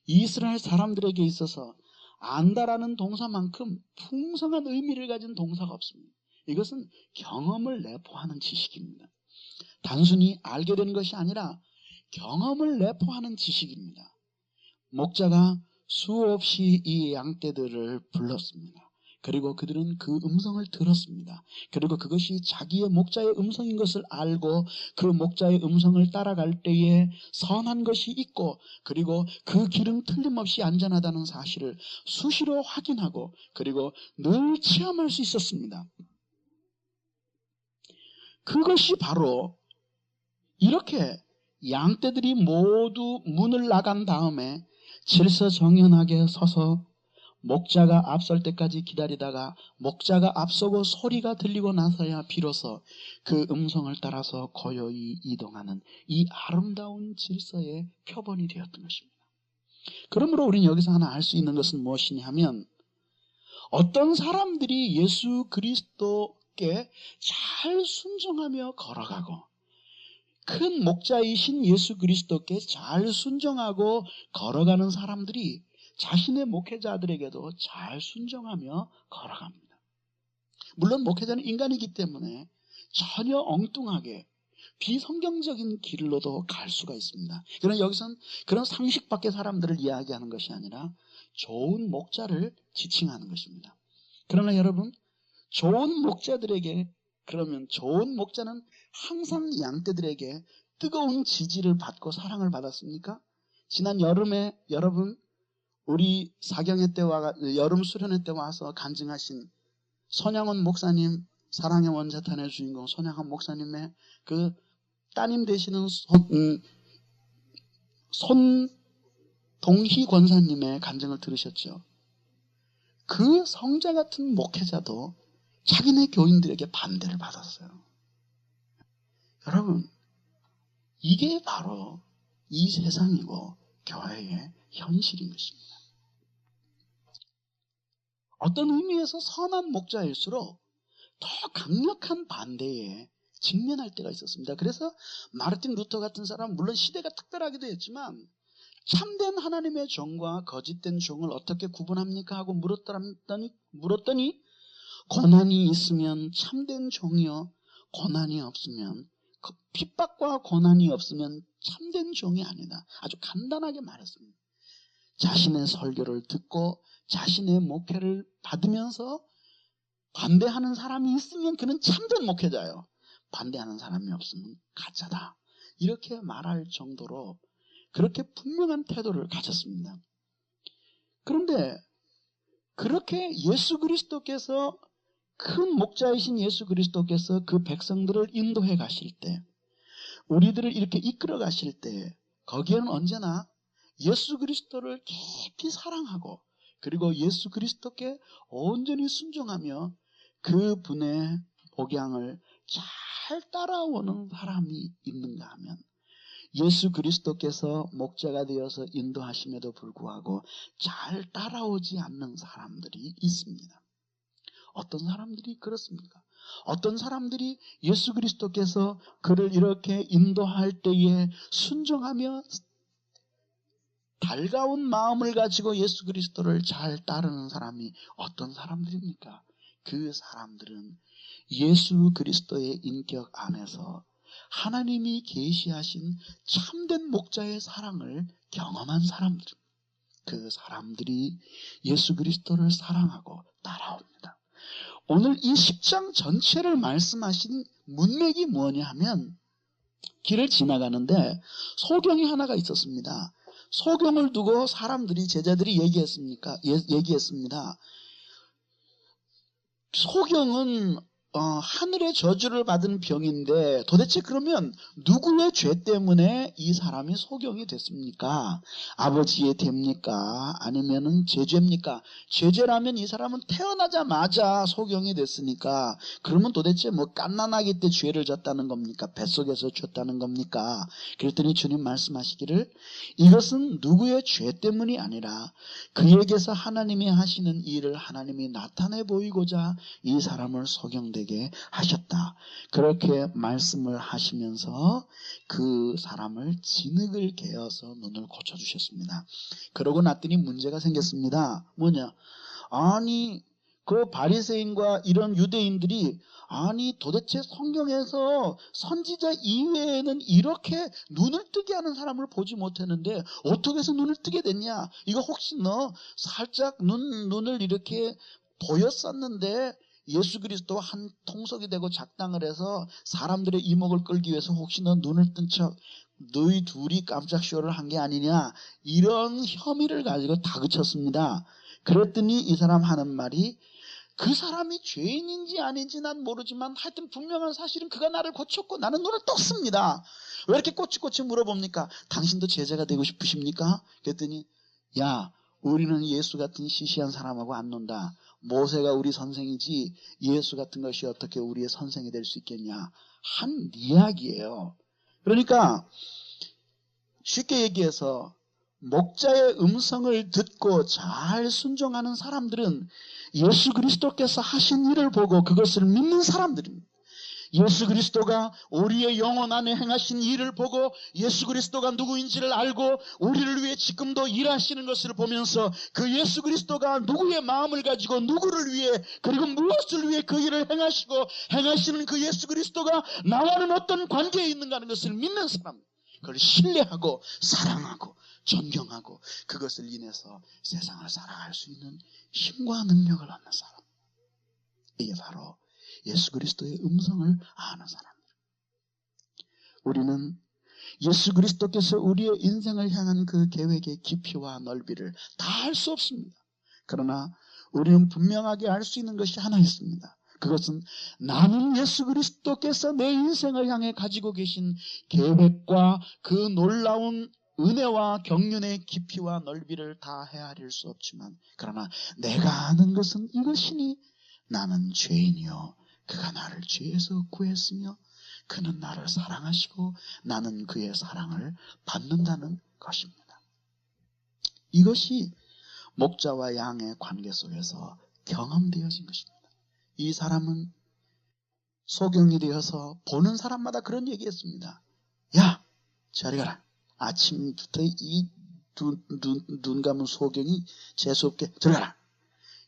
이스라엘 사람들에게 있어서 안다라는 동사만큼 풍성한 의미를 가진 동사가 없습니다. 이것은 경험을 내포하는 지식입니다. 단순히 알게 되는 것이 아니라 경험을 내포하는 지식입니다. 목자가 수없이 이 양떼들을 불렀습니다. 그리고 그들은 그 음성을 들었습니다. 그리고 그것이 자기의 목자의 음성인 것을 알고 그 목자의 음성을 따라갈 때에 선한 것이 있고, 그리고 그 길은 틀림없이 안전하다는 사실을 수시로 확인하고 그리고 늘 체험할 수 있었습니다. 그것이 바로 이렇게 양떼들이 모두 문을 나간 다음에 질서정연하게 서서 목자가 앞설 때까지 기다리다가 목자가 앞서고 소리가 들리고 나서야 비로소 그 음성을 따라서 고요히 이동하는 이 아름다운 질서의 표본이 되었던 것입니다. 그러므로 우리는 여기서 하나 알 수 있는 것은 무엇이냐 하면, 어떤 사람들이 예수 그리스도께 잘 순종하며 걸어가고 큰 목자이신 예수 그리스도께 잘 순종하고 걸어가는 사람들이 자신의 목회자들에게도 잘 순종하며 걸어갑니다. 물론 목회자는 인간이기 때문에 전혀 엉뚱하게 비성경적인 길로도 갈 수가 있습니다. 그러나 여기서는 그런 상식 밖의 사람들을 이야기하는 것이 아니라 좋은 목자를 지칭하는 것입니다. 그러나 여러분, 좋은 목자들에게, 그러면 좋은 목자는 항상 양떼들에게 뜨거운 지지를 받고 사랑을 받았습니까? 지난 여름에 여러분, 우리 사경회 때와 여름 수련회 때 와서 간증하신 손양원 목사님, 사랑의 원자탄의 주인공 손양원 목사님의 그 따님 되시는 손동희 권사님의 간증을 들으셨죠? 그 성자 같은 목회자도 자기네 교인들에게 반대를 받았어요. 여러분, 이게 바로 이 세상이고 교회의 현실인 것입니다. 어떤 의미에서 선한 목자일수록 더 강력한 반대에 직면할 때가 있었습니다. 그래서 마르틴 루터 같은 사람은 물론 시대가 특별하기도 했지만 참된 하나님의 종과 거짓된 종을 어떻게 구분합니까? 하고 물었더니 고난이 있으면 참된 종이요, 고난이 없으면, 핍박과 고난이 없으면 참된 종이 아니다. 아주 간단하게 말했습니다. 자신의 설교를 듣고 자신의 목회를 받으면서 반대하는 사람이 있으면 그는 참된 목회자예요. 반대하는 사람이 없으면 가짜다. 이렇게 말할 정도로 그렇게 분명한 태도를 가졌습니다. 그런데 그렇게 예수 그리스도께서, 큰 목자이신 예수 그리스도께서 그 백성들을 인도해 가실 때, 우리들을 이렇게 이끌어 가실 때 거기에는 언제나 예수 그리스도를 깊이 사랑하고 그리고 예수 그리스도께 온전히 순종하며 그분의 복양을 잘 따라오는 사람이 있는가 하면 예수 그리스도께서 목자가 되어서 인도하심에도 불구하고 잘 따라오지 않는 사람들이 있습니다. 어떤 사람들이 그렇습니까? 어떤 사람들이 예수 그리스도께서 그를 이렇게 인도할 때에 순종하며 달가운 마음을 가지고 예수 그리스도를 잘 따르는 사람이 어떤 사람들입니까? 그 사람들은 예수 그리스도의 인격 안에서 하나님이 계시하신 참된 목자의 사랑을 경험한 사람들, 그 사람들이 예수 그리스도를 사랑하고 따라옵니다. 오늘 이 10장 전체를 말씀하신 문맥이 뭐냐 하면 길을 지나가는데 소경이 하나가 있었습니다. 소경을 두고 사람들이, 제자들이 얘기했습니다. 소경은 하늘의 저주를 받은 병인데 도대체 그러면 누구의 죄 때문에 이 사람이 소경이 됐습니까? 아버지의 죄입니까? 아니면은 제죄입니까? 제죄라면 이 사람은 태어나자마자 소경이 됐으니까 그러면 도대체 뭐 갓난아기 때 죄를 졌다는 겁니까? 뱃속에서 졌다는 겁니까? 그랬더니 주님 말씀하시기를 이것은 누구의 죄 때문이 아니라 그에게서 하나님이 하시는 일을 하나님이 나타내 보이고자 이 사람을 소경되게 하셨다. 그렇게 말씀을 하시면서 그 사람을 진흙을 개어서 눈을 고쳐주셨습니다. 그러고 났더니 문제가 생겼습니다. 뭐냐? 아니 그 바리새인과 이런 유대인들이 아니 도대체 성경에서 선지자 이외에는 이렇게 눈을 뜨게 하는 사람을 보지 못했는데 어떻게 해서 눈을 뜨게 됐냐? 이거 혹시 너 살짝 눈을 이렇게 보였었는데 예수 그리스도 한 통속이 되고 작당을 해서 사람들의 이목을 끌기 위해서 혹시 너 눈을 뜬 척 너희 둘이 깜짝 쇼를 한 게 아니냐, 이런 혐의를 가지고 다그쳤습니다. 그랬더니 이 사람 하는 말이 그 사람이 죄인인지 아닌지 난 모르지만 하여튼 분명한 사실은 그가 나를 고쳤고 나는 눈을 떴습니다. 왜 이렇게 꼬치꼬치 물어봅니까? 당신도 제자가 되고 싶으십니까? 그랬더니 야, 우리는 예수 같은 시시한 사람하고 안 논다. 모세가 우리 선생이지 예수 같은 것이 어떻게 우리의 선생이 될 수 있겠냐 한 이야기예요. 그러니까 쉽게 얘기해서 목자의 음성을 듣고 잘 순종하는 사람들은 예수 그리스도께서 하신 일을 보고 그것을 믿는 사람들입니다. 예수 그리스도가 우리의 영혼 안에 행하신 일을 보고 예수 그리스도가 누구인지를 알고 우리를 위해 지금도 일하시는 것을 보면서 그 예수 그리스도가 누구의 마음을 가지고 누구를 위해 그리고 무엇을 위해 그 일을 행하시고 행하시는 그 예수 그리스도가 나와는 어떤 관계에 있는가 하는 것을 믿는 사람, 그걸 신뢰하고 사랑하고 존경하고 그것을 인해서 세상을 살아갈 수 있는 힘과 능력을 얻는 사람, 이게 바로 예수 그리스도의 음성을 아는 사람들. 우리는 예수 그리스도께서 우리의 인생을 향한 그 계획의 깊이와 넓이를 다 알 수 없습니다. 그러나 우리는 분명하게 알 수 있는 것이 하나 있습니다. 그것은 나는 예수 그리스도께서 내 인생을 향해 가지고 계신 계획과 그 놀라운 은혜와 경륜의 깊이와 넓이를 다 헤아릴 수 없지만 그러나 내가 아는 것은 이것이니 나는 죄인이요 그가 나를 죄에서 구했으며 그는 나를 사랑하시고 나는 그의 사랑을 받는다는 것입니다. 이것이 목자와 양의 관계 속에서 경험되어진 것입니다. 이 사람은 소경이 되어서 보는 사람마다 그런 얘기했습니다. 야, 저리 가라. 아침부터 이 눈 감은 소경이 재수없게 저리 가라.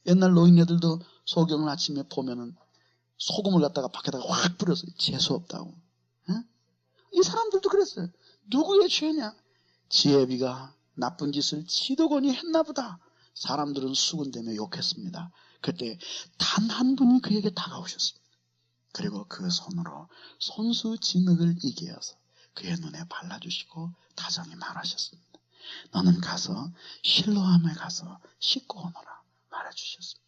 옛날 노인네들도 소경을 아침에 보면은 소금을 갖다가 밖에다가 확 뿌렸어요. 재수없다고. 이 사람들도 그랬어요. 누구의 죄냐? 지혜비가 나쁜 짓을 지도건이 했나 보다. 사람들은 수군대며 욕했습니다. 그때 단 한 분이 그에게 다가오셨습니다. 그리고 그 손으로 손수 진흙을 이겨서 그의 눈에 발라주시고 다정히 말하셨습니다. 너는 가서 실로암에 가서 씻고 오너라 말해주셨습니다.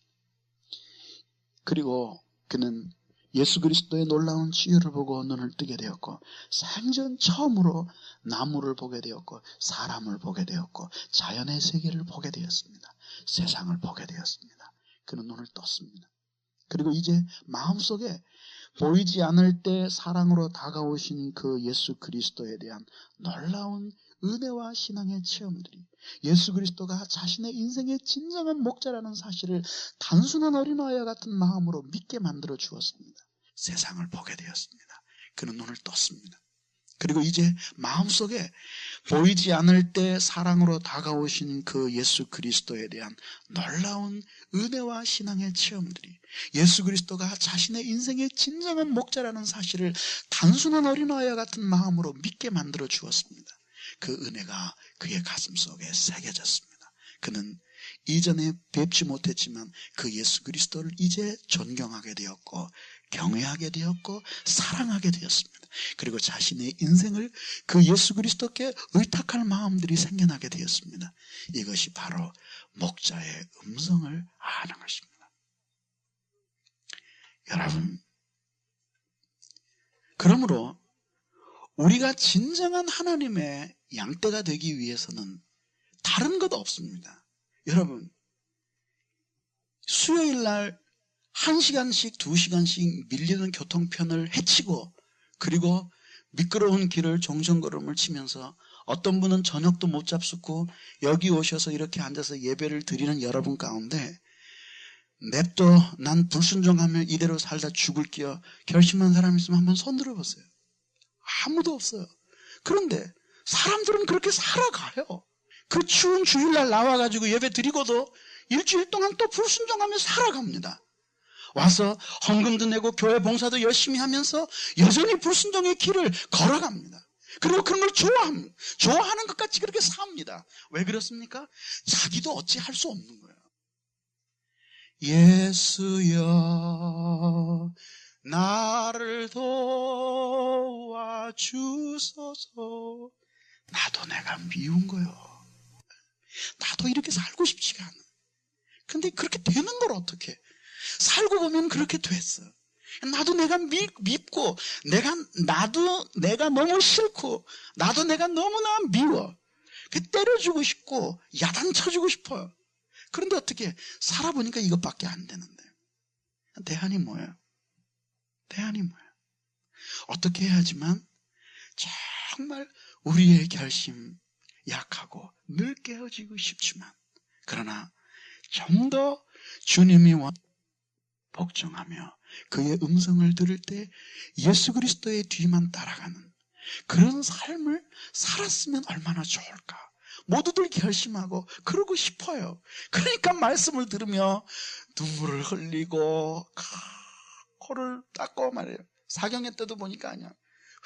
그리고 그는 예수 그리스도의 놀라운 치유를 보고 눈을 뜨게 되었고 생전 처음으로 나무를 보게 되었고 사람을 보게 되었고 자연의 세계를 보게 되었습니다. 세상을 보게 되었습니다. 그는 눈을 떴습니다. 그리고 이제 마음속에 보이지 않을 때 사랑으로 다가오신 그 예수 그리스도에 대한 놀라운 은혜와 신앙의 체험들이 예수 그리스도가 자신의 인생의 진정한 목자라는 사실을 단순한 어린아이와 같은 마음으로 믿게 만들어 주었습니다. 세상을 보게 되었습니다. 그는 눈을 떴습니다. 그리고 이제 마음속에 보이지 않을 때 사랑으로 다가오신 그 예수 그리스도에 대한 놀라운 은혜와 신앙의 체험들이 예수 그리스도가 자신의 인생의 진정한 목자라는 사실을 단순한 어린아이와 같은 마음으로 믿게 만들어 주었습니다. 그 은혜가 그의 가슴 속에 새겨졌습니다. 그는 이전에 뵙지 못했지만 그 예수 그리스도를 이제 존경하게 되었고 경외하게 되었고 사랑하게 되었습니다. 그리고 자신의 인생을 그 예수 그리스도께 의탁할 마음들이 생겨나게 되었습니다. 이것이 바로 목자의 음성을 아는 것입니다. 여러분, 그러므로 우리가 진정한 하나님의 양떼가 되기 위해서는 다른 것 없습니다. 여러분, 수요일 날 1시간씩 2시간씩 밀리는 교통편을 헤치고 그리고 미끄러운 길을 종전걸음을 치면서 어떤 분은 저녁도 못 잡수고 여기 오셔서 이렇게 앉아서 예배를 드리는 여러분 가운데 냅둬 난 불순종하면 이대로 살다 죽을게요 결심한 사람 있으면 한번 손 들어보세요. 아무도 없어요. 그런데 사람들은 그렇게 살아가요. 그 추운 주일날 나와가지고 예배 드리고도 일주일 동안 또 불순종하며 살아갑니다. 와서 헌금도 내고 교회 봉사도 열심히 하면서 여전히 불순종의 길을 걸어갑니다. 그리고 그런 걸 좋아하는 것 같이 그렇게 삽니다. 왜 그렇습니까? 자기도 어찌할 수 없는 거예요. 예수여 나를 도와주소서. 나도 내가 미운 거요. 나도 이렇게 살고 싶지가 않아. 근데 그렇게 되는 걸 어떻게? 살고 보면 그렇게 됐어. 나도 내가 밉고, 나도 내가 너무 싫고, 나도 내가 너무나 미워. 때려주고 싶고, 야단쳐주고 싶어요. 그런데 어떻게? 살아보니까 이것밖에 안 되는데. 대안이 뭐예요? 대안이 뭐예요? 어떻게 해야지만 정말 우리의 결심 약하고 늘 깨어지고 싶지만 그러나 좀 더 주님이 복종하며 그의 음성을 들을 때 예수 그리스도의 뒤만 따라가는 그런 삶을 살았으면 얼마나 좋을까. 모두들 결심하고 그러고 싶어요. 그러니까 말씀을 들으며 눈물을 흘리고 코를 닦고 말이에요. 사경회 때도 보니까 아니야.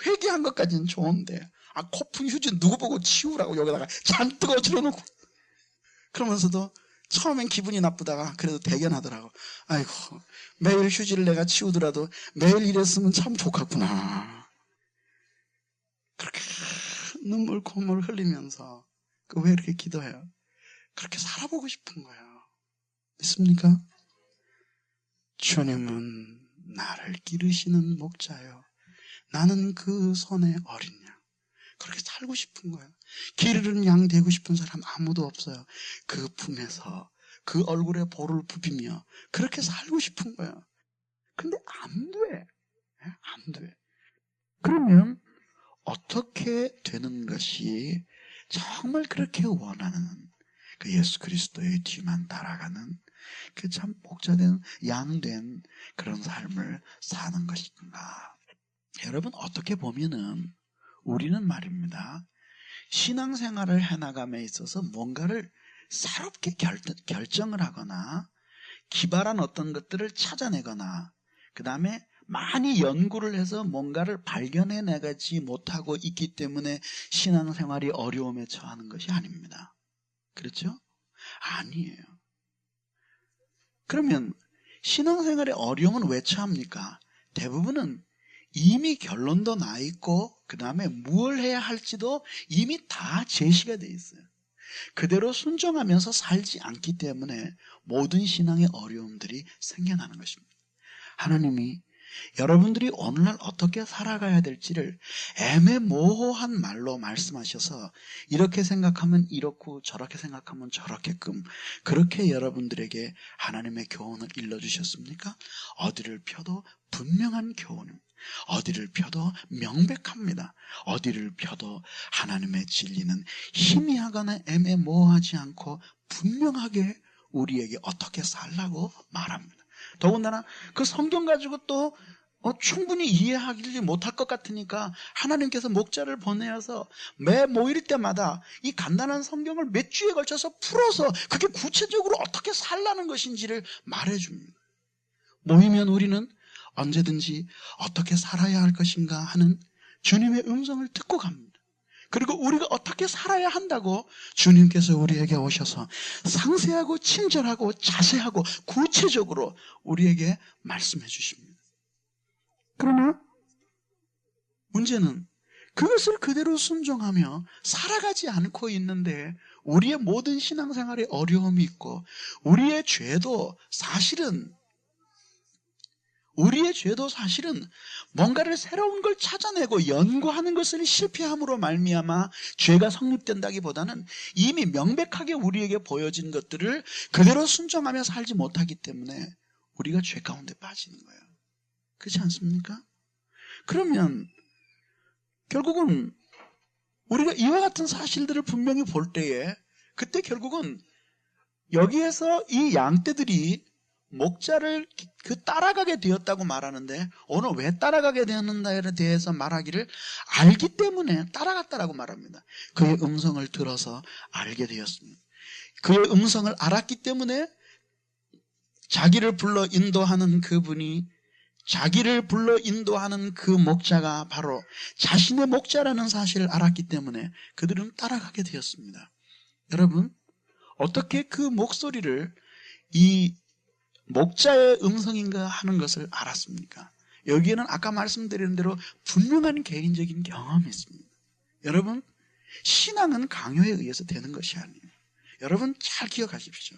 회개한 것까지는 좋은데 코푼 휴지 누구 보고 치우라고 여기다가 잔뜩 얹혀놓고 그러면서도 처음엔 기분이 나쁘다가 그래도 대견하더라고. 아이고 매일 휴지를 내가 치우더라도 매일 이랬으면 참 좋겠구나. 그렇게 눈물 콧물 흘리면서 왜 이렇게 기도해요? 그렇게 살아보고 싶은 거예요. 믿습니까? 주님은 나를 기르시는 목자요 나는 그 손의 어린 양. 그렇게 살고 싶은 거예요. 기르는 양 되고 싶은 사람 아무도 없어요. 그 품에서 그 얼굴에 볼을 부비며 그렇게 살고 싶은 거예요. 근데 안 돼. 안 돼. 그러면 어떻게 되는 것이 정말 그렇게 원하는 그 예수 그리스도의 뒤만 따라가는 그 참 목자된 양된 그런 삶을 사는 것인가. 여러분, 어떻게 보면은 우리는 말입니다, 신앙생활을 해나감에 있어서 뭔가를 새롭게 결정을 하거나 기발한 어떤 것들을 찾아내거나 그 다음에 많이 연구를 해서 뭔가를 발견해내지 못하고 있기 때문에 신앙생활이 어려움에 처하는 것이 아닙니다. 그렇죠? 아니에요. 그러면 신앙생활의 어려움은 왜 처합니까? 대부분은 이미 결론도 나 있고 그 다음에 무엇을 해야 할지도 이미 다 제시가 돼 있어요. 그대로 순종하면서 살지 않기 때문에 모든 신앙의 어려움들이 생겨나는 것입니다. 하나님이 여러분들이 오늘날 어떻게 살아가야 될지를 애매모호한 말로 말씀하셔서 이렇게 생각하면 이렇고 저렇게 생각하면 저렇게끔 그렇게 여러분들에게 하나님의 교훈을 일러주셨습니까? 어디를 펴도 분명한 교훈입니다. 어디를 펴도 명백합니다. 어디를 펴도 하나님의 진리는 희미하거나 애매모호하지 않고 분명하게 우리에게 어떻게 살라고 말합니다. 더군다나 그 성경 가지고 또 충분히 이해하지 못할 것 같으니까 하나님께서 목자를 보내어서 매 모일 때마다 이 간단한 성경을 몇 주에 걸쳐서 풀어서 그게 구체적으로 어떻게 살라는 것인지를 말해줍니다. 모이면 우리는 언제든지 어떻게 살아야 할 것인가 하는 주님의 음성을 듣고 갑니다. 그리고 우리가 어떻게 살아야 한다고 주님께서 우리에게 오셔서 상세하고 친절하고 자세하고 구체적으로 우리에게 말씀해 주십니다. 그러나 문제는 그것을 그대로 순종하며 살아가지 않고 있는데 우리의 모든 신앙생활에 어려움이 있고 우리의 죄도 사실은 뭔가를 새로운 걸 찾아내고 연구하는 것을 실패함으로 말미암아 죄가 성립된다기보다는 이미 명백하게 우리에게 보여진 것들을 그대로 순종하며 살지 못하기 때문에 우리가 죄 가운데 빠지는 거예요. 그렇지 않습니까? 그러면 결국은 우리가 이와 같은 사실들을 분명히 볼 때에 그때 결국은 여기에서 이 양떼들이 목자를 따라가게 되었다고 말하는데 오늘 왜 따라가게 되었는가에 대해서 말하기를 알기 때문에 따라갔다라고 말합니다. 그의 음성을 들어서 알게 되었습니다. 그의 음성을 알았기 때문에 자기를 불러 인도하는 그 목자가 바로 자신의 목자라는 사실을 알았기 때문에 그들은 따라가게 되었습니다. 여러분, 어떻게 그 목소리를 이 목자의 음성인가 하는 것을 알았습니까? 여기에는 아까 말씀드린 대로 분명한 개인적인 경험이 있습니다. 여러분, 신앙은 강요에 의해서 되는 것이 아니에요. 여러분 잘 기억하십시오.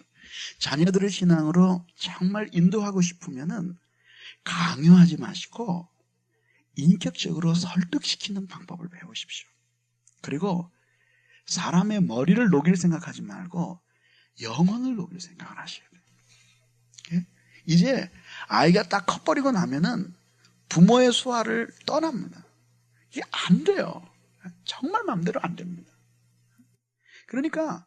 자녀들을 신앙으로 정말 인도하고 싶으면은 강요하지 마시고 인격적으로 설득시키는 방법을 배우십시오. 그리고 사람의 머리를 녹일 생각하지 말고 영혼을 녹일 생각을 하셔야 돼요. 이제 아이가 딱 커버리고 나면은 부모의 수화를 떠납니다. 이게 안 돼요. 정말 마음대로 안 됩니다. 그러니까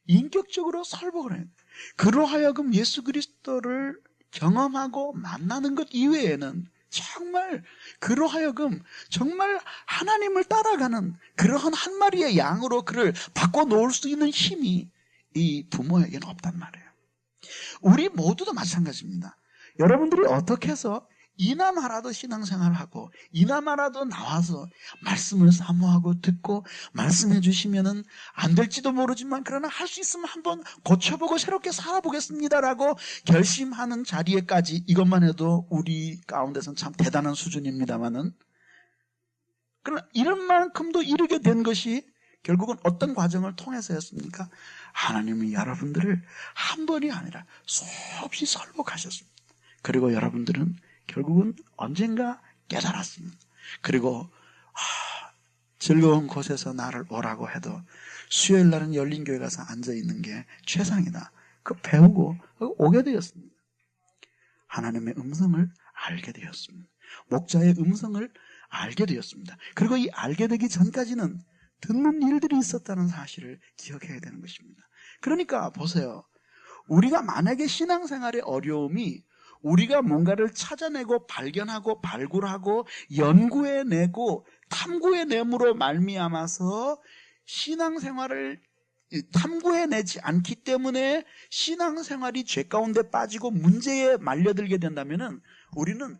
인격적으로 설득을 해야 돼요. 그로 하여금 예수 그리스도를 경험하고 만나는 것 이외에는 정말 그로 하여금 정말 하나님을 따라가는 그러한 한 마리의 양으로 그를 바꿔놓을 수 있는 힘이 이 부모에게는 없단 말이에요. 우리 모두도 마찬가지입니다. 여러분들이 어떻게 해서 이나마라도 신앙생활을 하고 이나마라도 나와서 말씀을 사모하고 듣고 말씀해 주시면은 안 될지도 모르지만 그러나 할 수 있으면 한번 고쳐보고 새롭게 살아보겠습니다라고 결심하는 자리에까지 이것만 해도 우리 가운데서는 참 대단한 수준입니다만은 그러나 이런 만큼도 이르게 된 것이 결국은 어떤 과정을 통해서였습니까? 하나님이 여러분들을 한 번이 아니라 수없이 설복하셨습니다. 그리고 여러분들은 결국은 언젠가 깨달았습니다. 그리고 즐거운 곳에서 나를 오라고 해도 수요일 날은 열린교회 가서 앉아있는 게 최상이다. 그거 배우고 오게 되었습니다. 하나님의 음성을 알게 되었습니다. 목자의 음성을 알게 되었습니다. 그리고 이 알게 되기 전까지는 듣는 일들이 있었다는 사실을 기억해야 되는 것입니다. 그러니까 보세요. 우리가 만약에 신앙생활의 어려움이 우리가 뭔가를 찾아내고 발견하고 발굴하고 연구해내고 탐구해냄으로 말미암아서 신앙생활을 탐구해내지 않기 때문에 신앙생활이 죄 가운데 빠지고 문제에 말려들게 된다면은 우리는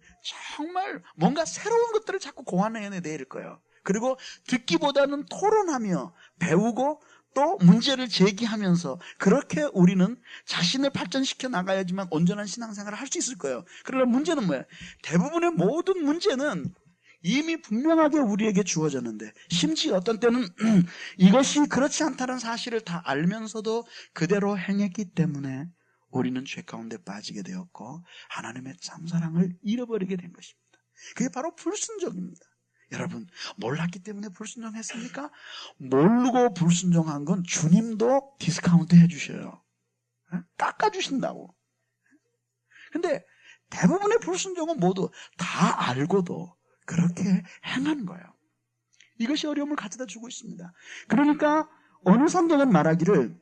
정말 뭔가 새로운 것들을 자꾸 고안해내야 될 거예요. 그리고 듣기보다는 토론하며 배우고 또 문제를 제기하면서 그렇게 우리는 자신을 발전시켜 나가야지만 온전한 신앙생활을 할 수 있을 거예요. 그러나 문제는 뭐예요? 대부분의 모든 문제는 이미 분명하게 우리에게 주어졌는데 심지어 어떤 때는 이것이 그렇지 않다는 사실을 다 알면서도 그대로 행했기 때문에 우리는 죄 가운데 빠지게 되었고 하나님의 참사랑을 잃어버리게 된 것입니다. 그게 바로 불순종입니다. 여러분, 몰랐기 때문에 불순종했습니까? 모르고 불순종한 건 주님도 디스카운트 해주셔요. 깎아주신다고. 근데 대부분의 불순종은 모두 다 알고도 그렇게 행한 거예요. 이것이 어려움을 가져다 주고 있습니다. 그러니까 어느 성경은 말하기를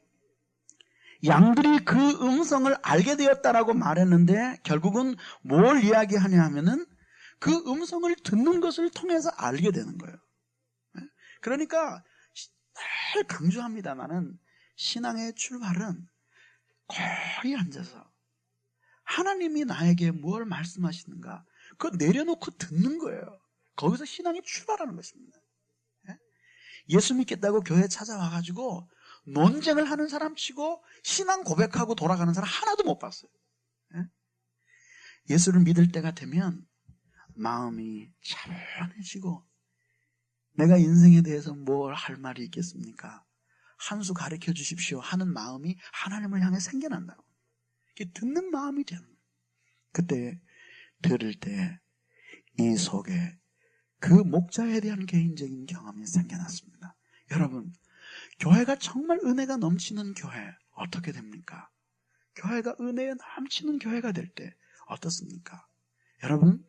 양들이 그 음성을 알게 되었다라고 말했는데 결국은 뭘 이야기하냐 하면은 그 음성을 듣는 것을 통해서 알게 되는 거예요. 그러니까 늘 강조합니다마는 신앙의 출발은 거의 앉아서 하나님이 나에게 뭘 말씀하시는가 그거 내려놓고 듣는 거예요. 거기서 신앙이 출발하는 것입니다. 예수 믿겠다고 교회에 찾아와가지고 논쟁을 하는 사람 치고 신앙 고백하고 돌아가는 사람 하나도 못 봤어요. 예수를 믿을 때가 되면 마음이 차분해지고 내가 인생에 대해서 뭘 할 말이 있겠습니까? 한 수 가르쳐 주십시오 하는 마음이 하나님을 향해 생겨난다고. 듣는 마음이 되는 거예요. 그때 들을 때 이 속에 그 목자에 대한 개인적인 경험이 생겨났습니다. 여러분, 교회가 정말 은혜가 넘치는 교회 어떻게 됩니까? 교회가 은혜에 넘치는 교회가 될 때 어떻습니까? 여러분,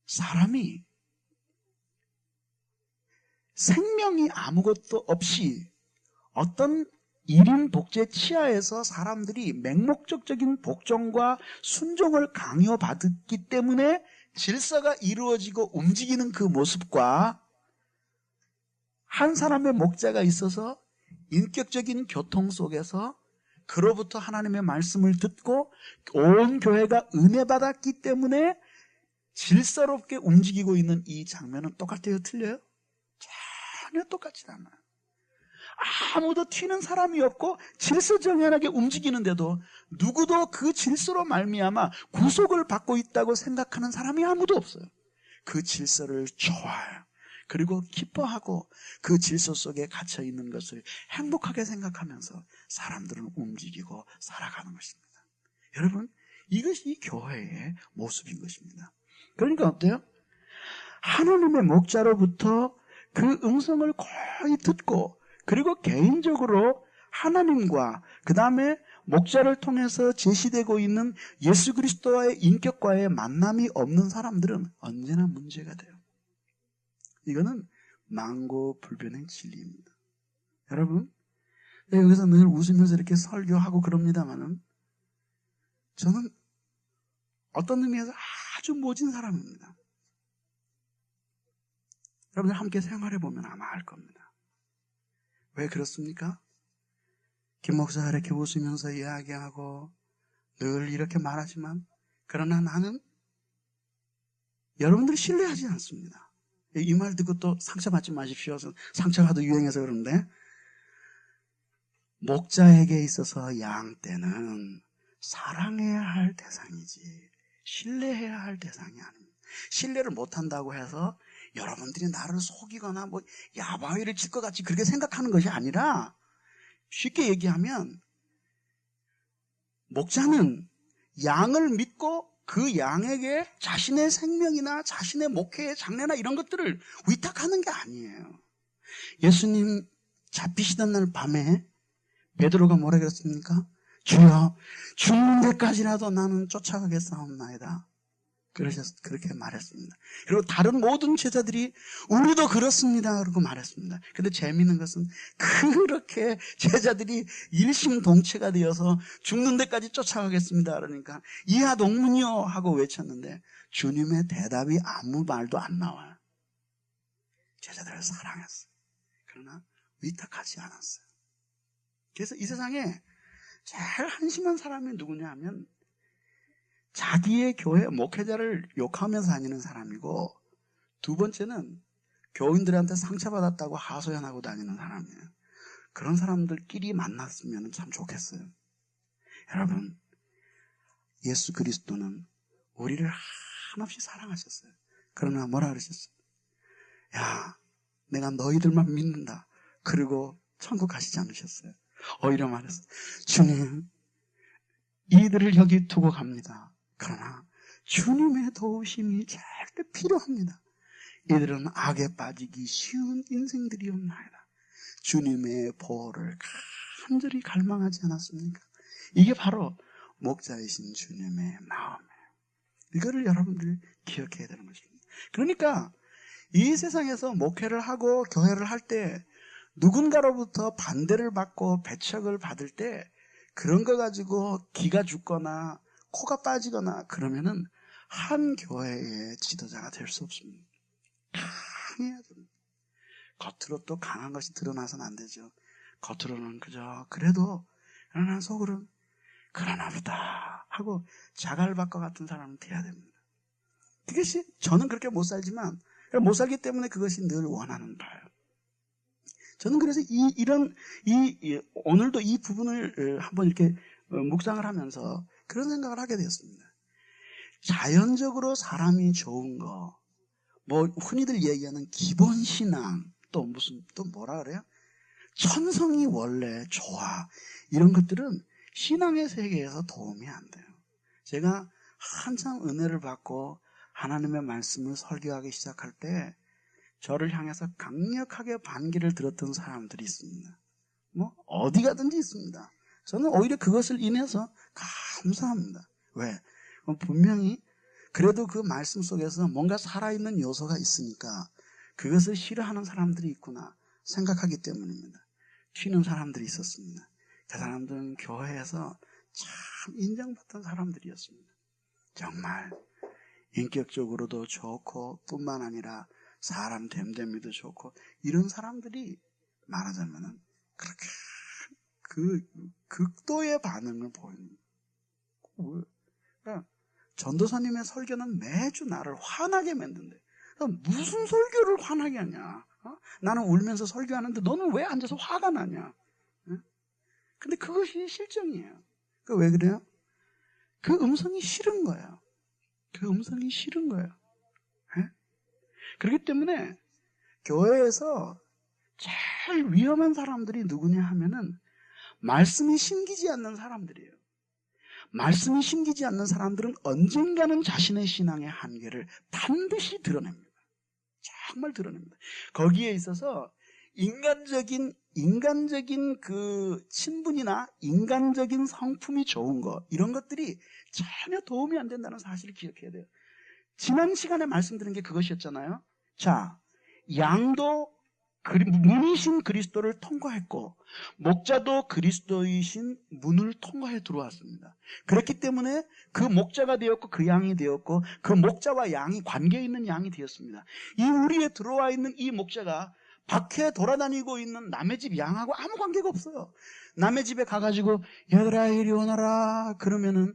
사람이 생명이 아무것도 없이 어떤 1인 독재 치하에서 사람들이 맹목적인 복종과 순종을 강요받았기 때문에 질서가 이루어지고 움직이는 그 모습과 한 사람의 목자가 있어서 인격적인 교통 속에서 그로부터 하나님의 말씀을 듣고 온 교회가 은혜 받았기 때문에 질서롭게 움직이고 있는 이 장면은 똑같아요? 틀려요? 전혀 똑같지 않아요. 아무도 튀는 사람이 없고 질서정연하게 움직이는데도 누구도 그 질서로 말미암아 구속을 받고 있다고 생각하는 사람이 아무도 없어요. 그 질서를 좋아해요. 그리고 기뻐하고 그 질서 속에 갇혀 있는 것을 행복하게 생각하면서 사람들은 움직이고 살아가는 것입니다. 여러분, 이것이 교회의 모습인 것입니다. 그러니까 어때요? 하나님의 목자로부터 그 음성을 거의 듣고 그리고 개인적으로 하나님과 그 다음에 목자를 통해서 제시되고 있는 예수 그리스도와의 인격과의 만남이 없는 사람들은 언제나 문제가 돼요. 이거는 망고불변의 진리입니다. 여러분, 내가 여기서 늘 웃으면서 이렇게 설교하고 그럽니다만은 저는 어떤 의미에서 아주 모진 사람입니다. 여러분들 함께 생활해보면 아마 알 겁니다. 왜 그렇습니까? 김 목사가 이렇게 웃으면서 이야기하고 늘 이렇게 말하지만 그러나 나는 여러분들이 신뢰하지 않습니다. 이 말 듣고 또 상처받지 마십시오. 상처가 하도 유행해서 그러는데 목자에게 있어서 양떼는 사랑해야 할 대상이지 신뢰해야 할 대상이 아닙니다. 신뢰를 못한다고 해서 여러분들이 나를 속이거나 뭐 야바위를 칠 것 같이 그렇게 생각하는 것이 아니라 쉽게 얘기하면 목자는 양을 믿고 그 양에게 자신의 생명이나 자신의 목회의 장래나 이런 것들을 위탁하는 게 아니에요. 예수님 잡히시던 날 밤에 베드로가 뭐라 그랬습니까? 주여 죽는 데까지라도 나는 쫓아가겠사옵나이다. 그렇게 말했습니다. 그리고 다른 모든 제자들이 우리도 그렇습니다. 그러고 말했습니다. 근데 재미있는 것은 그렇게 제자들이 일심동체가 되어서 죽는 데까지 쫓아가겠습니다. 그러니까 이하 동문이요 하고 외쳤는데 주님의 대답이 아무 말도 안 나와요. 제자들을 사랑했어요. 그러나 위탁하지 않았어요. 그래서 이 세상에 제일 한심한 사람이 누구냐 하면 자기의 교회 목회자를 욕하면서 다니는 사람이고, 두 번째는 교인들한테 상처받았다고 하소연하고 다니는 사람이에요. 그런 사람들끼리 만났으면 참 좋겠어요. 여러분, 예수 그리스도는 우리를 한없이 사랑하셨어요. 그러나 뭐라 그러셨어요? 야, 내가 너희들만 믿는다. 그리고 천국 가시지 않으셨어요. 오히려 말했어요. 주님, 이들을 여기 두고 갑니다. 그러나 주님의 도우심이 절대 필요합니다. 이들은 악에 빠지기 쉬운 인생들이었나이다. 주님의 보호를 간절히 갈망하지 않았습니까? 이게 바로 목자이신 주님의 마음이에요. 이거를 여러분들이 기억해야 되는 것입니다. 그러니까 이 세상에서 목회를 하고 교회를 할 때 누군가로부터 반대를 받고 배척을 받을 때 그런 거 가지고 기가 죽거나 코가 빠지거나 그러면은 한 교회의 지도자가 될 수 없습니다. 강해야 됩니다. 겉으로 또 강한 것이 드러나서는 안 되죠. 겉으로는 그저 그래도 그러나 속으로는 그러나 보다 하고 자갈밭과 같은 사람은 돼야 됩니다. 그것이 저는 그렇게 못 살지만 못 살기 때문에 그것이 늘 원하는 바예요. 저는 그래서 오늘도 이 부분을 한번 이렇게 묵상을 하면서 그런 생각을 하게 되었습니다. 자연적으로 사람이 좋은 거, 뭐 흔히들 얘기하는 기본 신앙, 또 뭐라 그래요? 천성이 원래 좋아. 이런 것들은 신앙의 세계에서 도움이 안 돼요. 제가 한참 은혜를 받고 하나님의 말씀을 설교하기 시작할 때 저를 향해서 강력하게 반기를 들었던 사람들이 있습니다. 뭐 어디 가든지 있습니다. 저는 오히려 그것을 인해서 감사합니다. 왜? 분명히 그래도 그 말씀 속에서 뭔가 살아있는 요소가 있으니까 그것을 싫어하는 사람들이 있구나 생각하기 때문입니다. 튀는 사람들이 있었습니다. 그 사람들은 교회에서 참 인정받던 사람들이었습니다. 정말 인격적으로도 좋고 뿐만 아니라 사람 됨됨이도 좋고 이런 사람들이 말하자면은 그렇게 그 극도의 반응을 보이는 거예요. 그러니까 전도사님의 설교는 매주 나를 화나게 만든대. 무슨 설교를 화나게 하냐? 나는 울면서 설교하는데 너는 왜 앉아서 화가 나냐? 근데 그것이 실정이에요. 왜 그래요? 그 음성이 싫은 거예요. 그 음성이 싫은 거예요. 그렇기 때문에 교회에서 제일 위험한 사람들이 누구냐 하면은 말씀이 심기지 않는 사람들이에요. 말씀이 심기지 않는 사람들은 언젠가는 자신의 신앙의 한계를 반드시 드러냅니다. 정말 드러냅니다. 거기에 있어서 인간적인 그 친분이나 인간적인 성품이 좋은 것, 이런 것들이 전혀 도움이 안 된다는 사실을 기억해야 돼요. 지난 시간에 말씀드린 게 그것이었잖아요. 자, 양도 문이신 그리스도를 통과했고 목자도 그리스도이신 문을 통과해 들어왔습니다. 그렇기 때문에 그 목자가 되었고 그 양이 되었고 그 목자와 양이 관계 있는 양이 되었습니다. 이 우리에 들어와 있는 이 목자가 밖에 돌아다니고 있는 남의 집 양하고 아무 관계가 없어요. 남의 집에 가가지고 얘들아 이리 오너라 그러면은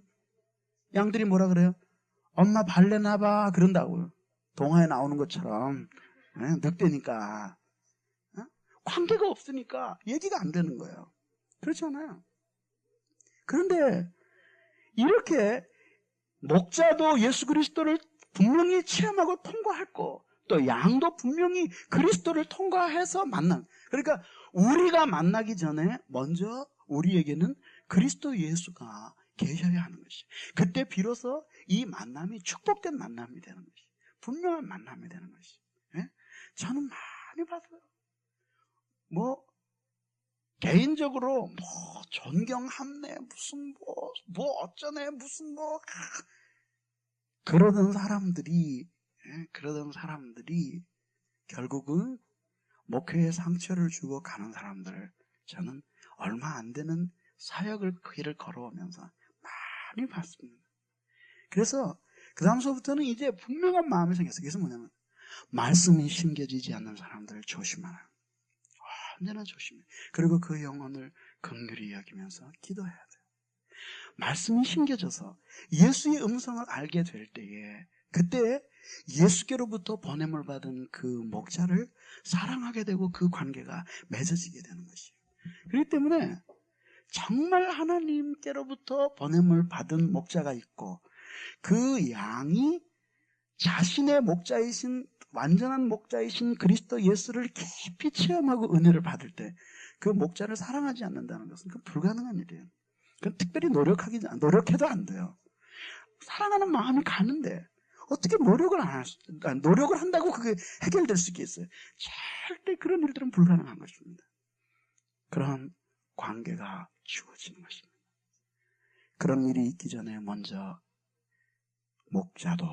양들이 뭐라 그래요? 엄마 발레나 봐 그런다고요. 동화에 나오는 것처럼 늑대니까 관계가 없으니까 얘기가 안 되는 거예요. 그렇잖아요. 그런데 이렇게 목자도 예수 그리스도를 분명히 체험하고 통과했고 또 양도 분명히 그리스도를 통과해서 만난, 그러니까 우리가 만나기 전에 먼저 우리에게는 그리스도 예수가 계셔야 하는 것이, 그때 비로소 이 만남이 축복된 만남이 되는 것이, 분명한 만남이 되는 것이. 저는 많이 봤어요. 뭐 개인적으로 뭐 존경함네 무슨 뭐 어쩌네 무슨 뭐 그러던 사람들이 결국은 목회에 상처를 주고 가는 사람들을 저는 얼마 안 되는 사역을 길을 걸어오면서 많이 봤습니다. 그래서 그 다음서부터는 이제 분명한 마음이 생겼어요. 그래서 뭐냐면 말씀이 심겨지지 않는 사람들을 조심하라. 언제나 조심해. 그리고 그 영혼을 긍휼히 여기면서 기도해야 돼요. 말씀이 심겨져서 예수의 음성을 알게 될 때에 그때 예수께로부터 보냄을 받은 그 목자를 사랑하게 되고 그 관계가 맺어지게 되는 것이에요. 그렇기 때문에 정말 하나님께로부터 보냄을 받은 목자가 있고 그 양이 자신의 목자이신 완전한 목자이신 그리스도 예수를 깊이 체험하고 은혜를 받을 때 그 목자를 사랑하지 않는다는 것은 그건 불가능한 일이에요. 그건 특별히 노력해도 안 돼요. 사랑하는 마음이 가는데 어떻게 노력을 한다고 그게 해결될 수 있겠어요? 절대 그런 일들은 불가능한 것입니다. 그런 관계가 주어지는 것입니다. 그런 일이 있기 전에 먼저 목자도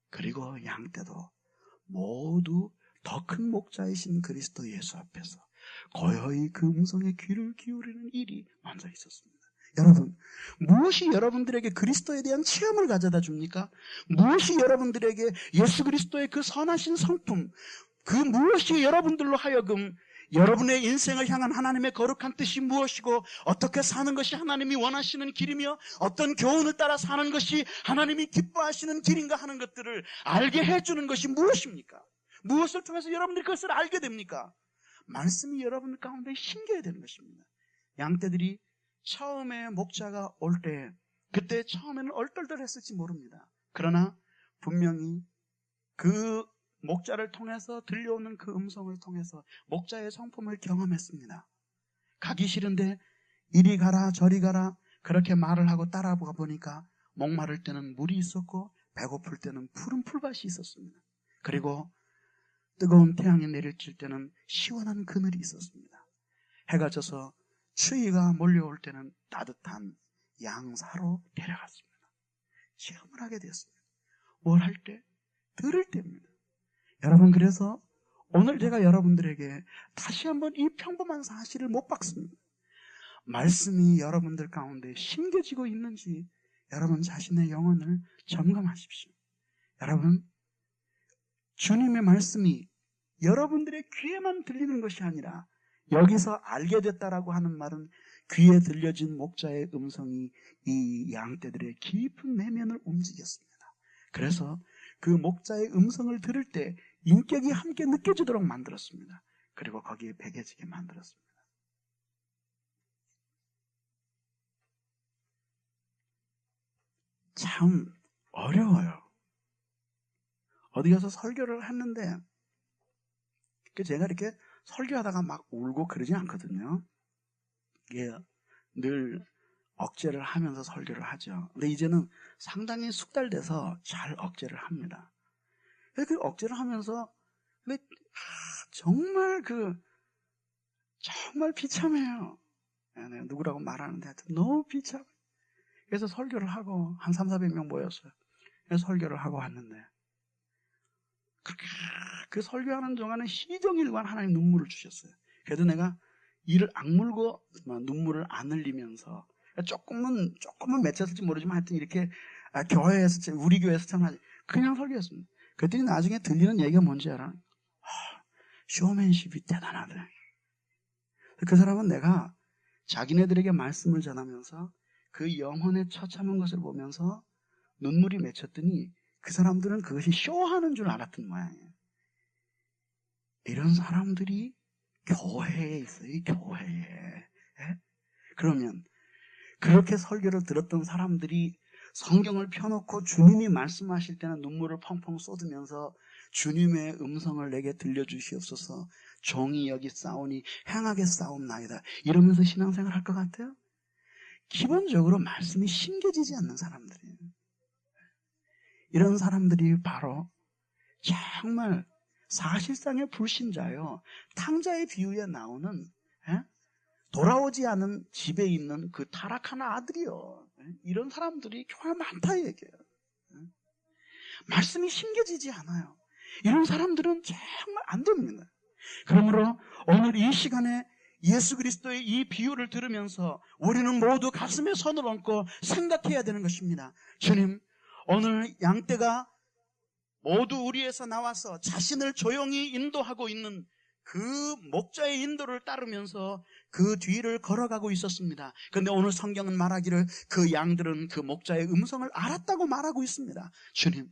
그리고 양떼도 모두 더 큰 목자이신 그리스도 예수 앞에서 고요히 그 음성에 귀를 기울이는 일이 먼저 있었습니다. 여러분, 무엇이 여러분들에게 그리스도에 대한 체험을 가져다 줍니까? 무엇이 여러분들에게 예수 그리스도의 그 선하신 성품, 그 무엇이 여러분들로 하여금 여러분의 인생을 향한 하나님의 거룩한 뜻이 무엇이고 어떻게 사는 것이 하나님이 원하시는 길이며 어떤 교훈을 따라 사는 것이 하나님이 기뻐하시는 길인가 하는 것들을 알게 해주는 것이 무엇입니까? 무엇을 통해서 여러분들이 그것을 알게 됩니까? 말씀이 여러분들 가운데 심겨야 되는 것입니다. 양떼들이 처음에 목자가 올 때 그때 처음에는 얼떨떨했을지 모릅니다. 그러나 분명히 그 목자를 통해서 들려오는 그 음성을 통해서 목자의 성품을 경험했습니다. 가기 싫은데 이리 가라 저리 가라 그렇게 말을 하고 따라가 보니까 목마를 때는 물이 있었고 배고플 때는 푸른 풀밭이 있었습니다. 그리고 뜨거운 태양이 내리칠 때는 시원한 그늘이 있었습니다. 해가 져서 추위가 몰려올 때는 따뜻한 양사로 데려갔습니다. 체험을 하게 되었습니다. 뭘 할 때? 들을 때입니다. 여러분, 그래서 오늘 제가 여러분들에게 다시 한번 이 평범한 사실을 못 박습니다. 말씀이 여러분들 가운데 심겨지고 있는지 여러분 자신의 영혼을 점검하십시오. 여러분, 주님의 말씀이 여러분들의 귀에만 들리는 것이 아니라 여기서 알게 됐다라고 하는 말은 귀에 들려진 목자의 음성이 이 양떼들의 깊은 내면을 움직였습니다. 그래서 그 목자의 음성을 들을 때 인격이 함께 느껴지도록 만들었습니다. 그리고 거기에 배겨지게 만들었습니다. 참 어려워요. 어디 가서 설교를 했는데 제가 이렇게 설교하다가 막 울고 그러지 않거든요. 이게 늘 억제를 하면서 설교를 하죠. 근데 이제는 상당히 숙달돼서 잘 억제를 합니다. 그 억제를 하면서 정말 정말 비참해요. 내가 누구라고 말하는데 하여튼 너무 비참해. 그래서 설교를 하고 한 300~400명 모였어요. 그래서 설교를 하고 왔는데 그 설교하는 동안에 시종일관 하나님 눈물을 주셨어요. 그래도 내가 이를 악물고 눈물을 안 흘리면서 조금은 맺혔을지 모르지만 하여튼 이렇게 교회에서 우리 교회에서 참 그냥 설교했습니다. 그랬더니 나중에 들리는 얘기가 뭔지 알아? 쇼맨십이 대단하대. 그 사람은 내가 자기네들에게 말씀을 전하면서 그 영혼에 처참한 것을 보면서 눈물이 맺혔더니 그 사람들은 그것이 쇼하는 줄 알았던 모양이에요. 이런 사람들이 교회에 있어요. 교회에. 예? 그러면 그렇게 설교를 들었던 사람들이 성경을 펴놓고 주님이 말씀하실 때는 눈물을 펑펑 쏟으면서 주님의 음성을 내게 들려주시옵소서. 종이 여기 싸우니 행하게 싸움나이다. 이러면서 신앙생활 할 것 같아요? 기본적으로 말씀이 심겨지지 않는 사람들이에요. 이런 사람들이 바로 정말 사실상의 불신자요. 탕자의 비유에 나오는 돌아오지 않은 집에 있는 그 타락한 아들이요. 이런 사람들이 교회에 많다 얘기예요. 말씀이 심겨지지 않아요. 이런 사람들은 정말 안 됩니다. 그러므로 오늘 이 시간에 예수 그리스도의 이 비유를 들으면서 우리는 모두 가슴에 손을 얹고 생각해야 되는 것입니다. 주님, 오늘 양떼가 모두 우리에서 나와서 자신을 조용히 인도하고 있는 그 목자의 인도를 따르면서 그 뒤를 걸어가고 있었습니다. 그런데 오늘 성경은 말하기를 그 양들은 그 목자의 음성을 알았다고 말하고 있습니다. 주님,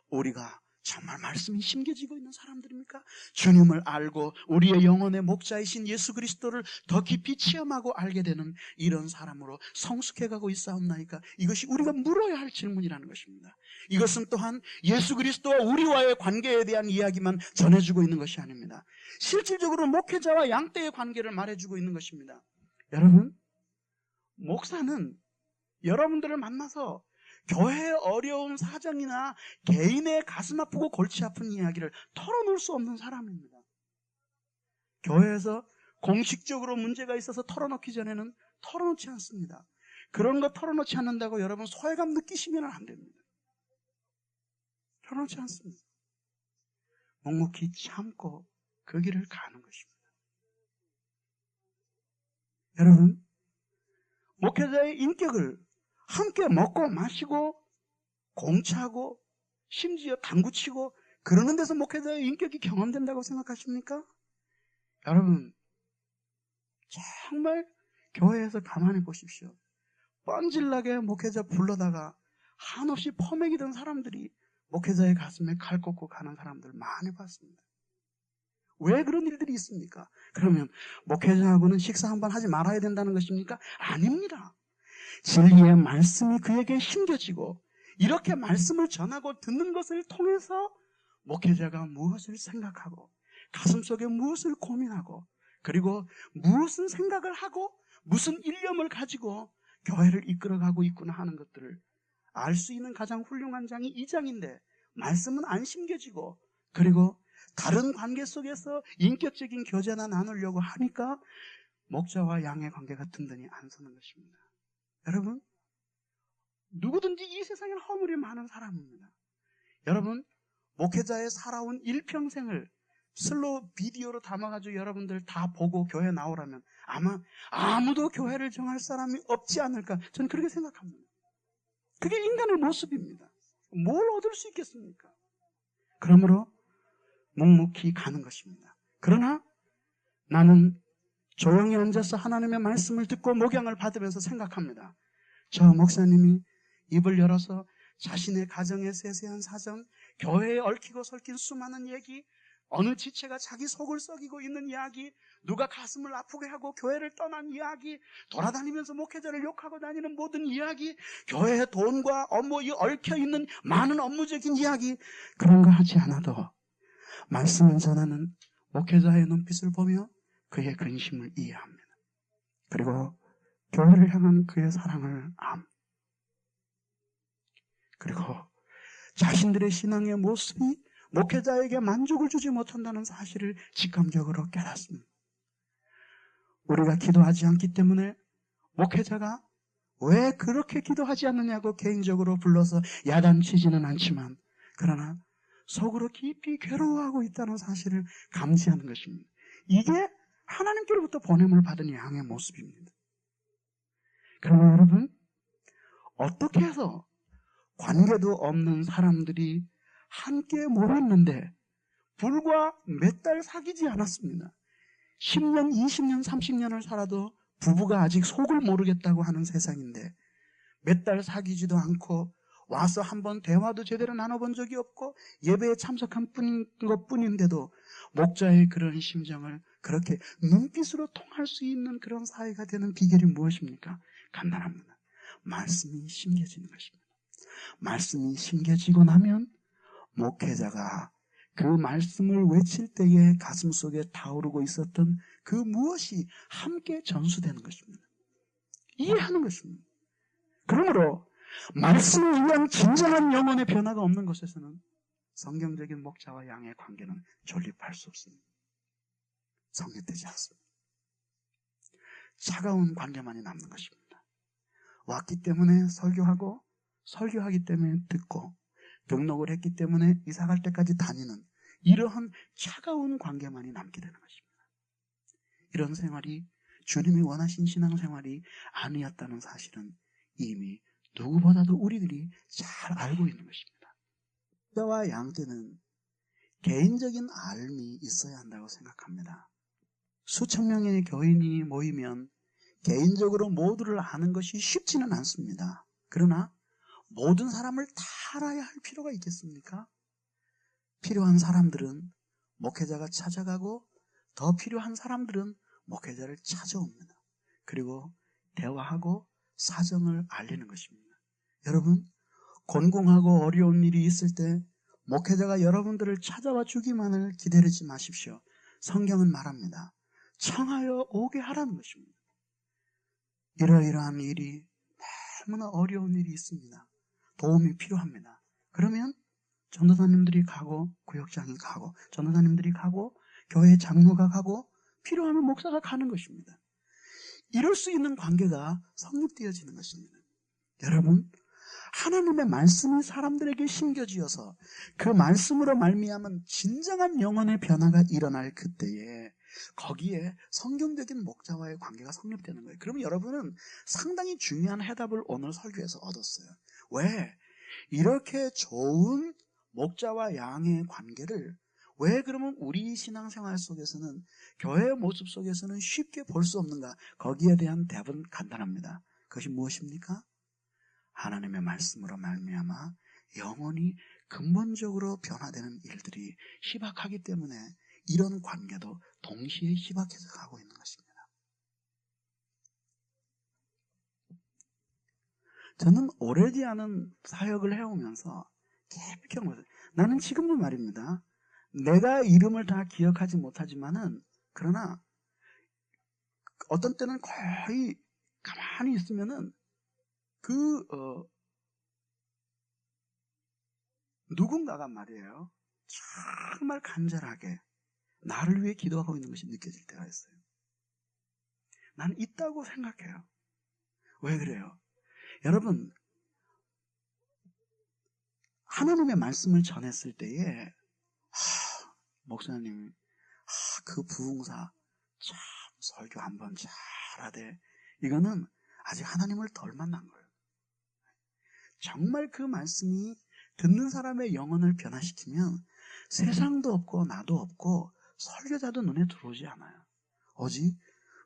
우리가 정말 말씀이 심겨지고 있는 사람들입니까? 주님을 알고 우리의 영혼의 목자이신 예수 그리스도를 더 깊이 체험하고 알게 되는 이런 사람으로 성숙해가고 있사옵나이까? 이것이 우리가 물어야 할 질문이라는 것입니다. 이것은 또한 예수 그리스도와 우리와의 관계에 대한 이야기만 전해주고 있는 것이 아닙니다. 실질적으로 목회자와 양떼의 관계를 말해주고 있는 것입니다. 여러분, 목사는 여러분들을 만나서 교회의 어려운 사정이나 개인의 가슴 아프고 골치 아픈 이야기를 털어놓을 수 없는 사람입니다. 교회에서 공식적으로 문제가 있어서 털어놓기 전에는 털어놓지 않습니다. 그런 거 털어놓지 않는다고 여러분 소외감 느끼시면 안 됩니다. 털어놓지 않습니다. 묵묵히 참고 그 길을 가는 것입니다. 여러분, 목회자의 인격을 함께 먹고 마시고 공차고 심지어 당구치고 그러는 데서 목회자의 인격이 경험된다고 생각하십니까? 여러분, 정말 교회에서 가만히 보십시오. 뻔질나게 목회자 불러다가 한없이 퍼먹이던 사람들이 목회자의 가슴에 칼 꽂고 가는 사람들 많이 봤습니다. 왜 그런 일들이 있습니까? 그러면 목회자하고는 식사 한번 하지 말아야 된다는 것입니까? 아닙니다. 진리의 말씀이 그에게 심겨지고 이렇게 말씀을 전하고 듣는 것을 통해서 목회자가 무엇을 생각하고 가슴속에 무엇을 고민하고 그리고 무슨 생각을 하고 무슨 일념을 가지고 교회를 이끌어가고 있구나 하는 것들을 알 수 있는 가장 훌륭한 장이 이 장인데 말씀은 안 심겨지고 그리고 다른 관계 속에서 인격적인 교제나 나누려고 하니까 목자와 양의 관계가 든든히 안 서는 것입니다. 여러분, 누구든지 이 세상에는 허물이 많은 사람입니다. 여러분, 목회자의 살아온 일평생을 슬로우 비디오로 담아가지고 여러분들 다 보고 교회 나오라면 아마 아무도 교회를 정할 사람이 없지 않을까 저는 그렇게 생각합니다. 그게 인간의 모습입니다. 뭘 얻을 수 있겠습니까? 그러므로 묵묵히 가는 것입니다. 그러나 나는 조용히 앉아서 하나님의 말씀을 듣고 목양을 받으면서 생각합니다. 저 목사님이 입을 열어서 자신의 가정의 세세한 사정, 교회에 얽히고 설킨 수많은 얘기, 어느 지체가 자기 속을 썩이고 있는 이야기, 누가 가슴을 아프게 하고 교회를 떠난 이야기, 돌아다니면서 목회자를 욕하고 다니는 모든 이야기, 교회의 돈과 업무에 얽혀있는 많은 업무적인 이야기, 그런 거 하지 않아도 말씀을 전하는 목회자의 눈빛을 보며 그의 근심을 이해합니다. 그리고 교회를 향한 그의 사랑을 그리고 자신들의 신앙의 모습이 목회자에게 만족을 주지 못한다는 사실을 직감적으로 깨닫습니다. 우리가 기도하지 않기 때문에 목회자가 왜 그렇게 기도하지 않느냐고 개인적으로 불러서 야단치지는 않지만 그러나 속으로 깊이 괴로워하고 있다는 사실을 감지하는 것입니다. 이게 하나님께로부터 보냄을 받은 양의 모습입니다. 그러나 여러분, 어떻게 해서 관계도 없는 사람들이 함께 모였는데 불과 몇 달 사귀지 않았습니다. 10년, 20년, 30년을 살아도 부부가 아직 속을 모르겠다고 하는 세상인데 몇 달 사귀지도 않고 와서 한번 대화도 제대로 나눠본 적이 없고 예배에 참석한 것뿐인데도 목자의 그런 심정을 그렇게 눈빛으로 통할 수 있는 그런 사이가 되는 비결이 무엇입니까? 간단합니다. 말씀이 심겨지는 것입니다. 말씀이 심겨지고 나면 목회자가 그 말씀을 외칠 때에 가슴속에 타오르고 있었던 그 무엇이 함께 전수되는 것입니다. 이해하는 것입니다. 그러므로 말씀을 위한 진정한 영혼의 변화가 없는 것에서는 성경적인 목자와 양의 관계는 존립할 수 없습니다. 성립되지 않습니다. 차가운 관계만이 남는 것입니다. 왔기 때문에 설교하고 설교하기 때문에 듣고 등록을 했기 때문에 이사 갈 때까지 다니는 이러한 차가운 관계만이 남게 되는 것입니다. 이런 생활이 주님이 원하신 신앙생활이 아니었다는 사실은 이미 누구보다도 우리들이 잘 알고 있는 것입니다. 목자와 양떼는 개인적인 알미 있어야 한다고 생각합니다. 수천 명의 교인이 모이면 개인적으로 모두를 아는 것이 쉽지는 않습니다. 그러나 모든 사람을 다 알아야 할 필요가 있겠습니까? 필요한 사람들은 목회자가 찾아가고 더 필요한 사람들은 목회자를 찾아옵니다. 그리고 대화하고 사정을 알리는 것입니다. 여러분, 곤궁하고 어려운 일이 있을 때 목회자가 여러분들을 찾아와 주기만을 기다리지 마십시오. 성경은 말합니다. 청하여 오게 하라는 것입니다. 이러이러한 일이 너무나 어려운 일이 있습니다. 도움이 필요합니다. 그러면 전도사님들이 가고 구역장이 가고 전도사님들이 가고 교회 장로가 가고 필요하면 목사가 가는 것입니다. 이럴 수 있는 관계가 성립되어지는 것입니다. 여러분, 하나님의 말씀이 사람들에게 심겨지어서 그 말씀으로 말미암은 진정한 영혼의 변화가 일어날 그때에 거기에 성경적인 목자와의 관계가 성립되는 거예요. 그러면 여러분은 상당히 중요한 해답을 오늘 설교에서 얻었어요. 왜? 이렇게 좋은 목자와 양의 관계를 왜 그러면 우리 신앙생활 속에서는 교회의 모습 속에서는 쉽게 볼 수 없는가? 거기에 대한 답은 간단합니다. 그것이 무엇입니까? 하나님의 말씀으로 말미암아 영혼이 근본적으로 변화되는 일들이 희박하기 때문에 이런 관계도 동시에 희박해서 가고 있는 것입니다. 저는 오래지 않은 사역을 해오면서 깊이 경험했어요. 나는 지금도 말입니다. 내가 이름을 다 기억하지 못하지만은 그러나 어떤 때는 거의 가만히 있으면은 누군가가 말이에요. 정말 간절하게 나를 위해 기도하고 있는 것이 느껴질 때가 있어요. 나는 있다고 생각해요. 왜 그래요? 여러분, 하나님의 말씀을 전했을 때에 목사님, 그 부흥사 참 설교 한번 잘하되 이거는 아직 하나님을 덜 만난 거예요. 정말 그 말씀이 듣는 사람의 영혼을 변화시키면 세상도 없고 나도 없고 설교자도 눈에 들어오지 않아요. 오직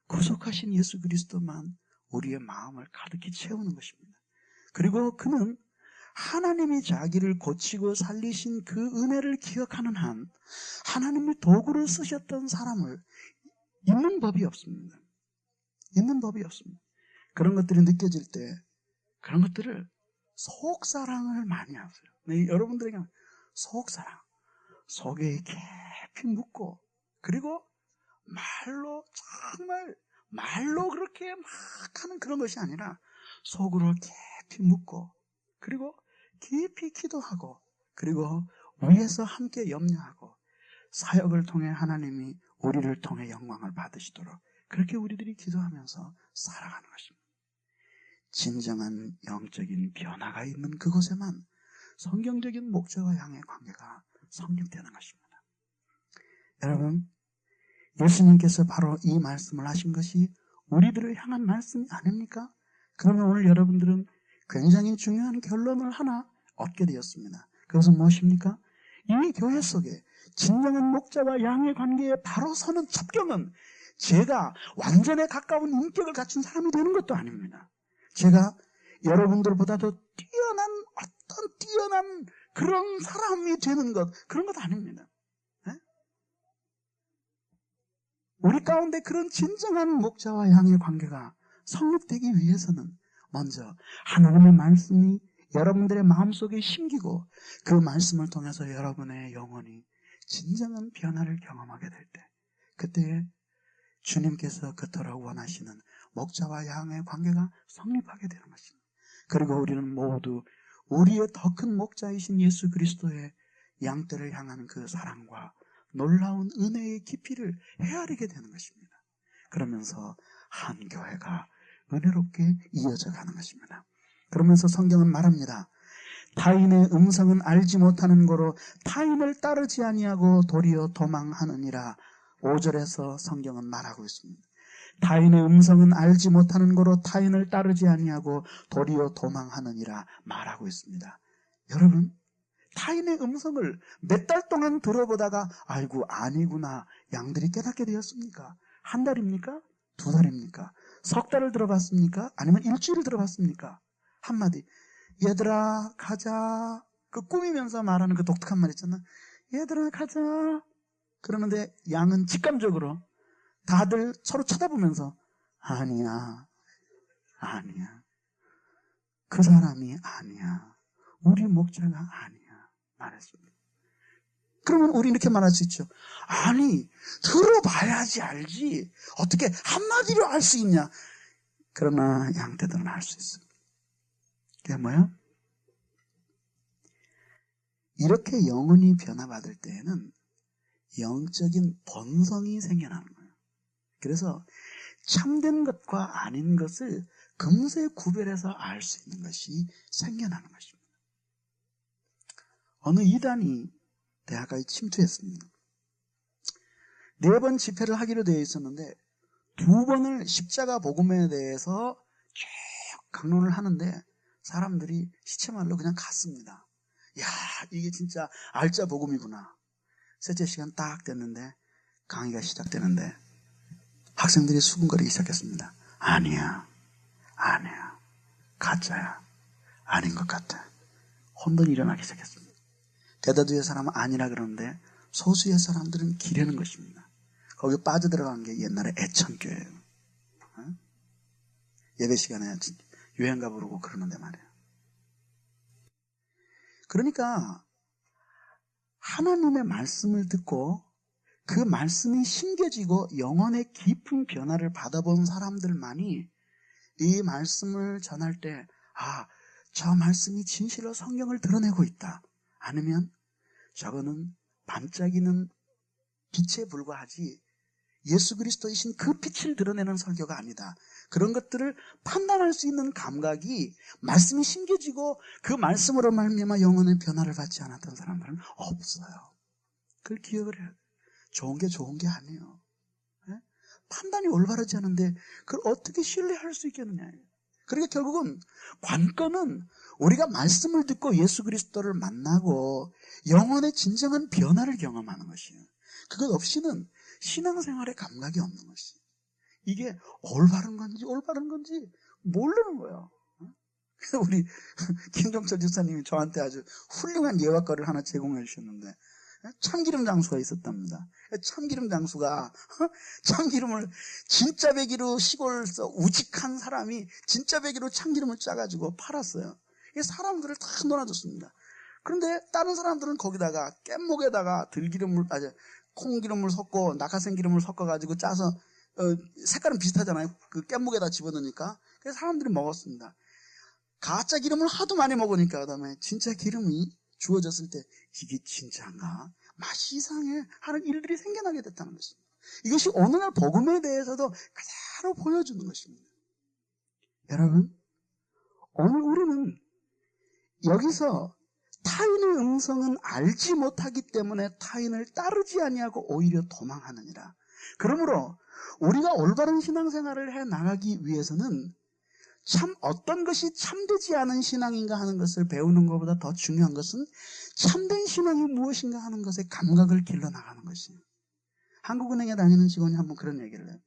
구속하신 예수 그리스도만 우리의 마음을 가득히 채우는 것입니다. 그리고 그는 하나님이 자기를 고치고 살리신 그 은혜를 기억하는 한 하나님이 도구를 쓰셨던 사람을 잊는 법이 없습니다. 잊는 법이 없습니다. 그런 것들이 느껴질 때 그런 것들을 속사랑을 많이 하세요. 네, 여러분들에게 속사랑, 속에 깊이 묻고 그리고 말로 정말 말로 그렇게 막 하는 그런 것이 아니라 속으로 깊이 묻고 그리고 깊이 기도하고 그리고 위에서 함께 염려하고 사역을 통해 하나님이 우리를 통해 영광을 받으시도록 그렇게 우리들이 기도하면서 살아가는 것입니다. 진정한 영적인 변화가 있는 그곳에만 성경적인 목자와 양의 관계가 성립되는 것입니다. 여러분, 예수님께서 바로 이 말씀을 하신 것이 우리들을 향한 말씀이 아닙니까? 그러면 오늘 여러분들은 굉장히 중요한 결론을 하나 얻게 되었습니다. 그것은 무엇입니까? 이 교회 속에 진정한 목자와 양의 관계에 바로 서는 첩경은 제가 완전에 가까운 인격을 갖춘 사람이 되는 것도 아닙니다. 제가 여러분들보다도 뛰어난 그런 사람이 되는 것, 그런 것 아닙니다. 네? 우리 가운데 그런 진정한 목자와 양의 관계가 성립되기 위해서는 먼저 하나님의 말씀이 여러분들의 마음속에 심기고 그 말씀을 통해서 여러분의 영혼이 진정한 변화를 경험하게 될 때 그때에 주님께서 그토록 원하시는 목자와 양의 관계가 성립하게 되는 것입니다. 그리고 우리는 모두 우리의 더 큰 목자이신 예수 그리스도의 양떼를 향한 그 사랑과 놀라운 은혜의 깊이를 헤아리게 되는 것입니다. 그러면서 한 교회가 은혜롭게 이어져 가는 것입니다. 그러면서 성경은 말합니다. 타인의 음성은 알지 못하는 거로 타인을 따르지 아니하고 도리어 도망하느니라. 5절에서 성경은 말하고 있습니다. 타인의 음성은 알지 못하는 거로 타인을 따르지 아니하고 도리어 도망하느니라 말하고 있습니다. 여러분, 타인의 음성을 몇 달 동안 들어보다가 아이고 아니구나 양들이 깨닫게 되었습니까? 한 달입니까? 두 달입니까? 석 달을 들어봤습니까? 아니면 일주일을 들어봤습니까? 한마디, 얘들아 가자. 그 꾸미면서 말하는 그 독특한 말 있잖아. 얘들아 가자. 그러는데 양은 직감적으로 다들 서로 쳐다보면서 아니야, 아니야, 그 사람이 아니야, 우리 목자가 아니야 말했습니다. 그러면 우리 이렇게 말할 수 있죠. 아니, 들어봐야지 알지 어떻게 한마디로 알 수 있냐. 그러나 양떼들은 알 수 있습니다. 그게 뭐야? 이렇게 영혼이 변화받을 때에는 영적인 본성이 생겨나는 거예요. 그래서 참된 것과 아닌 것을 금세 구별해서 알 수 있는 것이 생겨나는 것입니다. 어느 이단이 대학가에 침투했습니다. 4번 집회를 하기로 되어 있었는데 2번을 십자가 복음에 대해서 쭉 강론을 하는데 사람들이 시체말로 그냥 갔습니다. 야, 이게 진짜 알짜 복음이구나. 셋째 시간 딱 됐는데 강의가 시작되는데 학생들이 수군거리기 시작했습니다. 아니야, 아니야, 가짜야, 아닌 것 같아. 혼돈이 일어나기 시작했습니다. 대다수의 사람은 아니라 그러는데 소수의 사람들은 기르는 것입니다. 거기 빠져들어간 게 옛날에 애천교예요. 예배 시간에 유행가 부르고 그러는데 말이에요. 그러니까 하나님의 말씀을 듣고 그 말씀이 심겨지고 영혼의 깊은 변화를 받아본 사람들만이 이 말씀을 전할 때 아, 저 말씀이 진실로 성경을 드러내고 있다. 아니면 저거는 반짝이는 빛에 불과하지 예수 그리스도이신 그 빛을 드러내는 설교가 아니다. 그런 것들을 판단할 수 있는 감각이 말씀이 심겨지고 그 말씀으로 말미암아 영혼의 변화를 받지 않았던 사람들은 없어요. 그걸 기억을 해야 돼요. 좋은 게 좋은 게 아니에요. 네? 판단이 올바르지 않은데 그걸 어떻게 신뢰할 수 있겠느냐. 그러니까 결국은 관건은 우리가 말씀을 듣고 예수 그리스도를 만나고 영혼의 진정한 변화를 경험하는 것이에요. 그것 없이는 신앙생활에 감각이 없는 것이에요. 이게 올바른 건지 모르는 거예요. 우리 김종철 집사님이 저한테 아주 훌륭한 예화거리를 하나 제공해 주셨는데 참기름 장수가 있었답니다. 참기름 장수가 참기름을 진짜 배기로 시골에서 우직한 사람이 진짜 배기로 참기름을 짜가지고 팔았어요. 이게 사람들을 다 놀아줬습니다. 그런데 다른 사람들은 거기다가 깻목에다가 콩기름을 섞고 낙하생기름을 섞어가지고 짜서 색깔은 비슷하잖아요. 그 깻목에다 집어넣으니까. 그래서 사람들이 먹었습니다. 가짜 기름을 하도 많이 먹으니까 그다음에 진짜 기름이 주어졌을 때 이게 진짜인가? 맛이 이상해 하는 일들이 생겨나게 됐다는 것입니다. 이것이 오늘날 복음에 대해서도 그대로 보여주는 것입니다. 여러분, 오늘 우리는 여기서 타인의 음성은 알지 못하기 때문에 타인을 따르지 아니하고 오히려 도망하느니라. 그러므로 우리가 올바른 신앙생활을 해 나가기 위해서는 참 어떤 것이 참되지 않은 신앙인가 하는 것을 배우는 것보다 더 중요한 것은 참된 신앙이 무엇인가 하는 것에 감각을 길러나가는 것이에요. 한국은행에 다니는 직원이 한번 그런 얘기를 해요.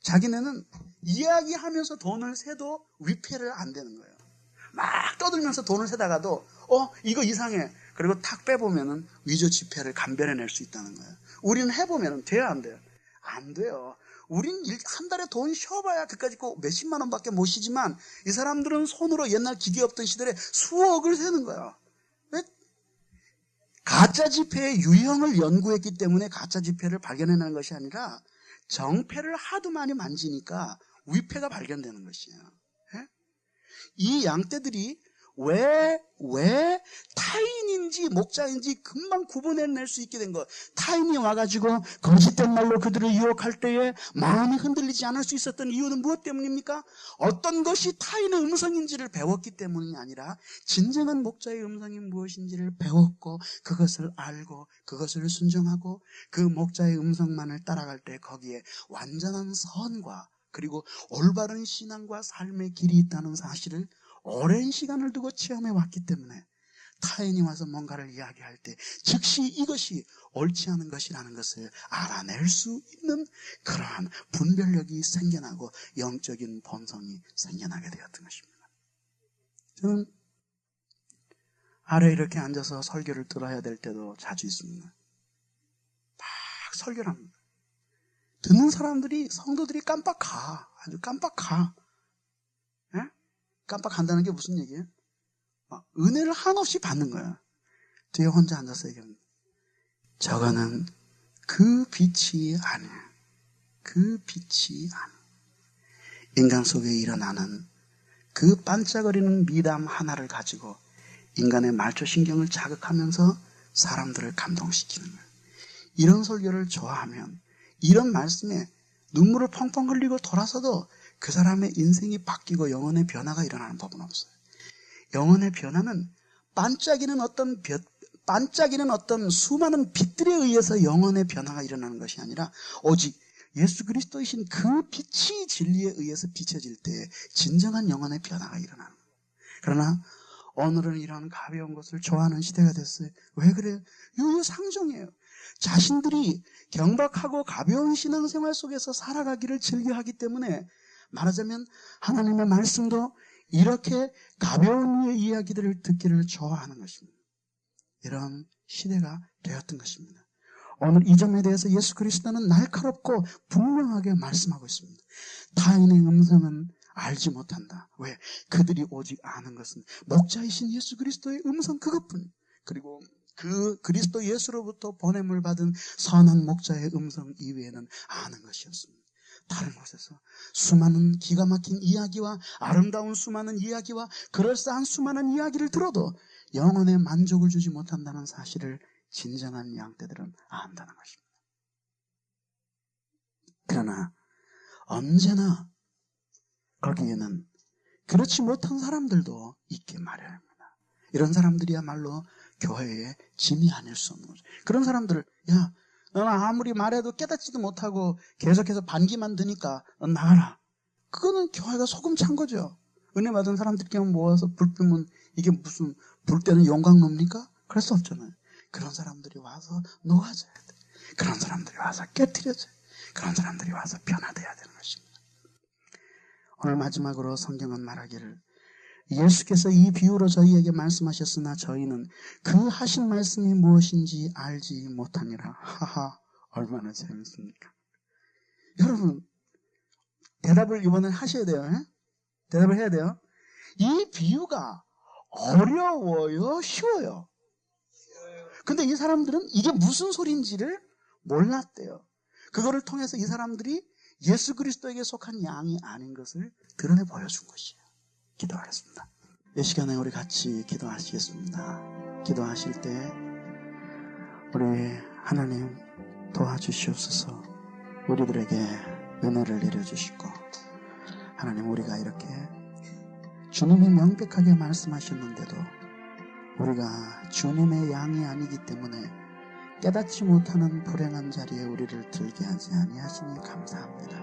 자기네는 이야기하면서 돈을 세도 위패를 안 되는 거예요. 막 떠들면서 돈을 세다가도 이거 이상해. 그리고 탁 빼보면은 위조 지폐를 감별해낼 수 있다는 거예요. 우리는 해보면은 돼요, 안 돼요? 안 돼요. 우린 한 달에 돈 쉬어봐야 그까짓 거 몇십만 원밖에 못 쉬지만 이 사람들은 손으로 옛날 기계 없던 시절에 수억을 세는 거예요. 왜? 가짜 지폐의 유형을 연구했기 때문에 가짜 지폐를 발견해내는 것이 아니라 정폐를 하도 많이 만지니까 위패가 발견되는 것이에요. 이 양떼들이 왜 타인인지 목자인지 금방 구분해낼 수 있게 된 것. 타인이 와가지고 거짓된 말로 그들을 유혹할 때에 마음이 흔들리지 않을 수 있었던 이유는 무엇 때문입니까? 어떤 것이 타인의 음성인지를 배웠기 때문이 아니라 진정한 목자의 음성이 무엇인지를 배웠고 그것을 알고 그것을 순종하고 그 목자의 음성만을 따라갈 때 거기에 완전한 선과 그리고 올바른 신앙과 삶의 길이 있다는 사실을 오랜 시간을 두고 체험해 왔기 때문에 타인이 와서 뭔가를 이야기할 때 즉시 이것이 옳지 않은 것이라는 것을 알아낼 수 있는 그러한 분별력이 생겨나고 영적인 본성이 생겨나게 되었던 것입니다. 저는 아래 이렇게 앉아서 설교를 들어야 될 때도 자주 있습니다. 막 설교를 합니다. 듣는 사람들이, 성도들이 깜빡가. 아주 깜빡가. 예? 깜빡한다는 게 무슨 얘기예요? 은혜를 한없이 받는 거야. 뒤에 혼자 앉아서 얘기합니다. 저거는 그 빛이 아니야. 그 빛이 아니야. 인간 속에 일어나는 그 반짝거리는 미담 하나를 가지고 인간의 말초신경을 자극하면서 사람들을 감동시키는 거예요. 이런 설교를 좋아하면 이런 말씀에 눈물을 펑펑 흘리고 돌아서도 그 사람의 인생이 바뀌고 영혼의 변화가 일어나는 법은 없어요. 영혼의 변화는 반짝이는 어떤 수많은 빛들에 의해서 영혼의 변화가 일어나는 것이 아니라 오직 예수 그리스도이신 그 빛이 진리에 의해서 비춰질 때 진정한 영혼의 변화가 일어나는 거예요. 그러나 오늘은 이런 가벼운 것을 좋아하는 시대가 됐어요. 왜 그래요? 유유상종이에요. 자신들이 경박하고 가벼운 신앙생활 속에서 살아가기를 즐겨하기 때문에 말하자면 하나님의 말씀도 이렇게 가벼운 이야기들을 듣기를 좋아하는 것입니다. 이런 시대가 되었던 것입니다. 오늘 이 점에 대해서 예수 그리스도는 날카롭고 분명하게 말씀하고 있습니다. 타인의 음성은 알지 못한다. 왜? 그들이 오직 아는 것은 목자이신 예수 그리스도의 음성 그것뿐. 그리고 그 그리스도 예수로부터 보냄을 받은 선한 목자의 음성 이외에는 아는 것이 없습니다. 다른 곳에서 수많은 기가 막힌 이야기와 아름다운 수많은 이야기와 그럴싸한 수많은 이야기를 들어도 영혼에 만족을 주지 못한다는 사실을 진정한 양떼들은 안다는 것입니다. 그러나 언제나 거기에는 그렇지 못한 사람들도 있게 마련입니다. 이런 사람들이야말로 교회의 짐이 아닐 수 없는 거죠. 그런 사람들을 너는 아무리 말해도 깨닫지도 못하고 계속해서 반기만 드니까 넌 나가라. 그거는 교회가 소금 찬 거죠. 은혜 받은 사람들끼리 모아서 불 끄면 이게 무슨 불 때는 용광로입니까? 그럴 수 없잖아요. 그런 사람들이 와서 녹아져야 돼. 그런 사람들이 와서 깨트려져야 돼. 그런 사람들이 와서 변화돼야 되는 것입니다. 오늘 마지막으로 성경은 말하기를 예수께서 이 비유로 저희에게 말씀하셨으나 저희는 그 하신 말씀이 무엇인지 알지 못하니라. 하하, 얼마나 재밌습니까? 여러분, 대답을 이번엔 하셔야 돼요. 에? 대답을 해야 돼요. 이 비유가 어려워요? 쉬워요? 근데 이 사람들은 이게 무슨 소리인지를 몰랐대요. 그거를 통해서 이 사람들이 예수 그리스도에게 속한 양이 아닌 것을 드러내 보여준 것이에요. 기도하겠습니다. 이 시간에 우리 같이 기도하시겠습니다. 기도하실 때 우리 하나님 도와주시옵소서. 우리들에게 은혜를 내려주시고 하나님 우리가 이렇게 주님이 명백하게 말씀하셨는데도 우리가 주님의 양이 아니기 때문에 깨닫지 못하는 불행한 자리에 우리를 들게 하지 아니하시니 감사합니다.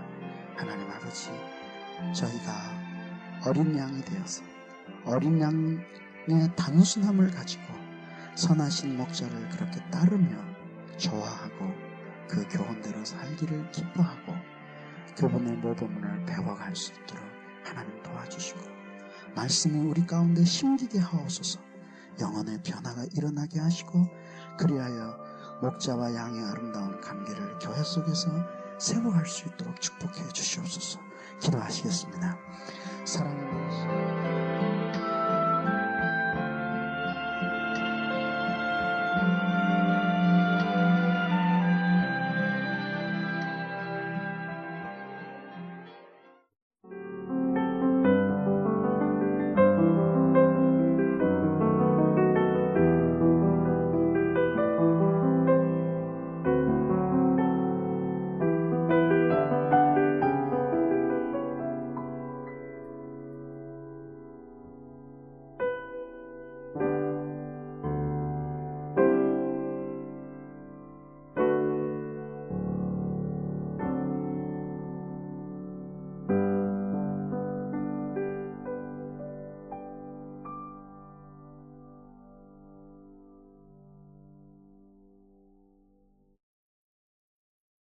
하나님 아버지, 저희가 어린 양이 되어서 어린 양의 단순함을 가지고 선하신 목자를 그렇게 따르며 좋아하고 그 교훈대로 살기를 기뻐하고 그분의 모범을 배워갈 수 있도록 하나님 도와주시고 말씀이 우리 가운데 심기게 하옵소서. 영혼의 변화가 일어나게 하시고 그리하여 목자와 양의 아름다운 관계를 교회 속에서 세워갈 수 있도록 축복해 주시옵소서. 기도하시겠습니다. 사랑하는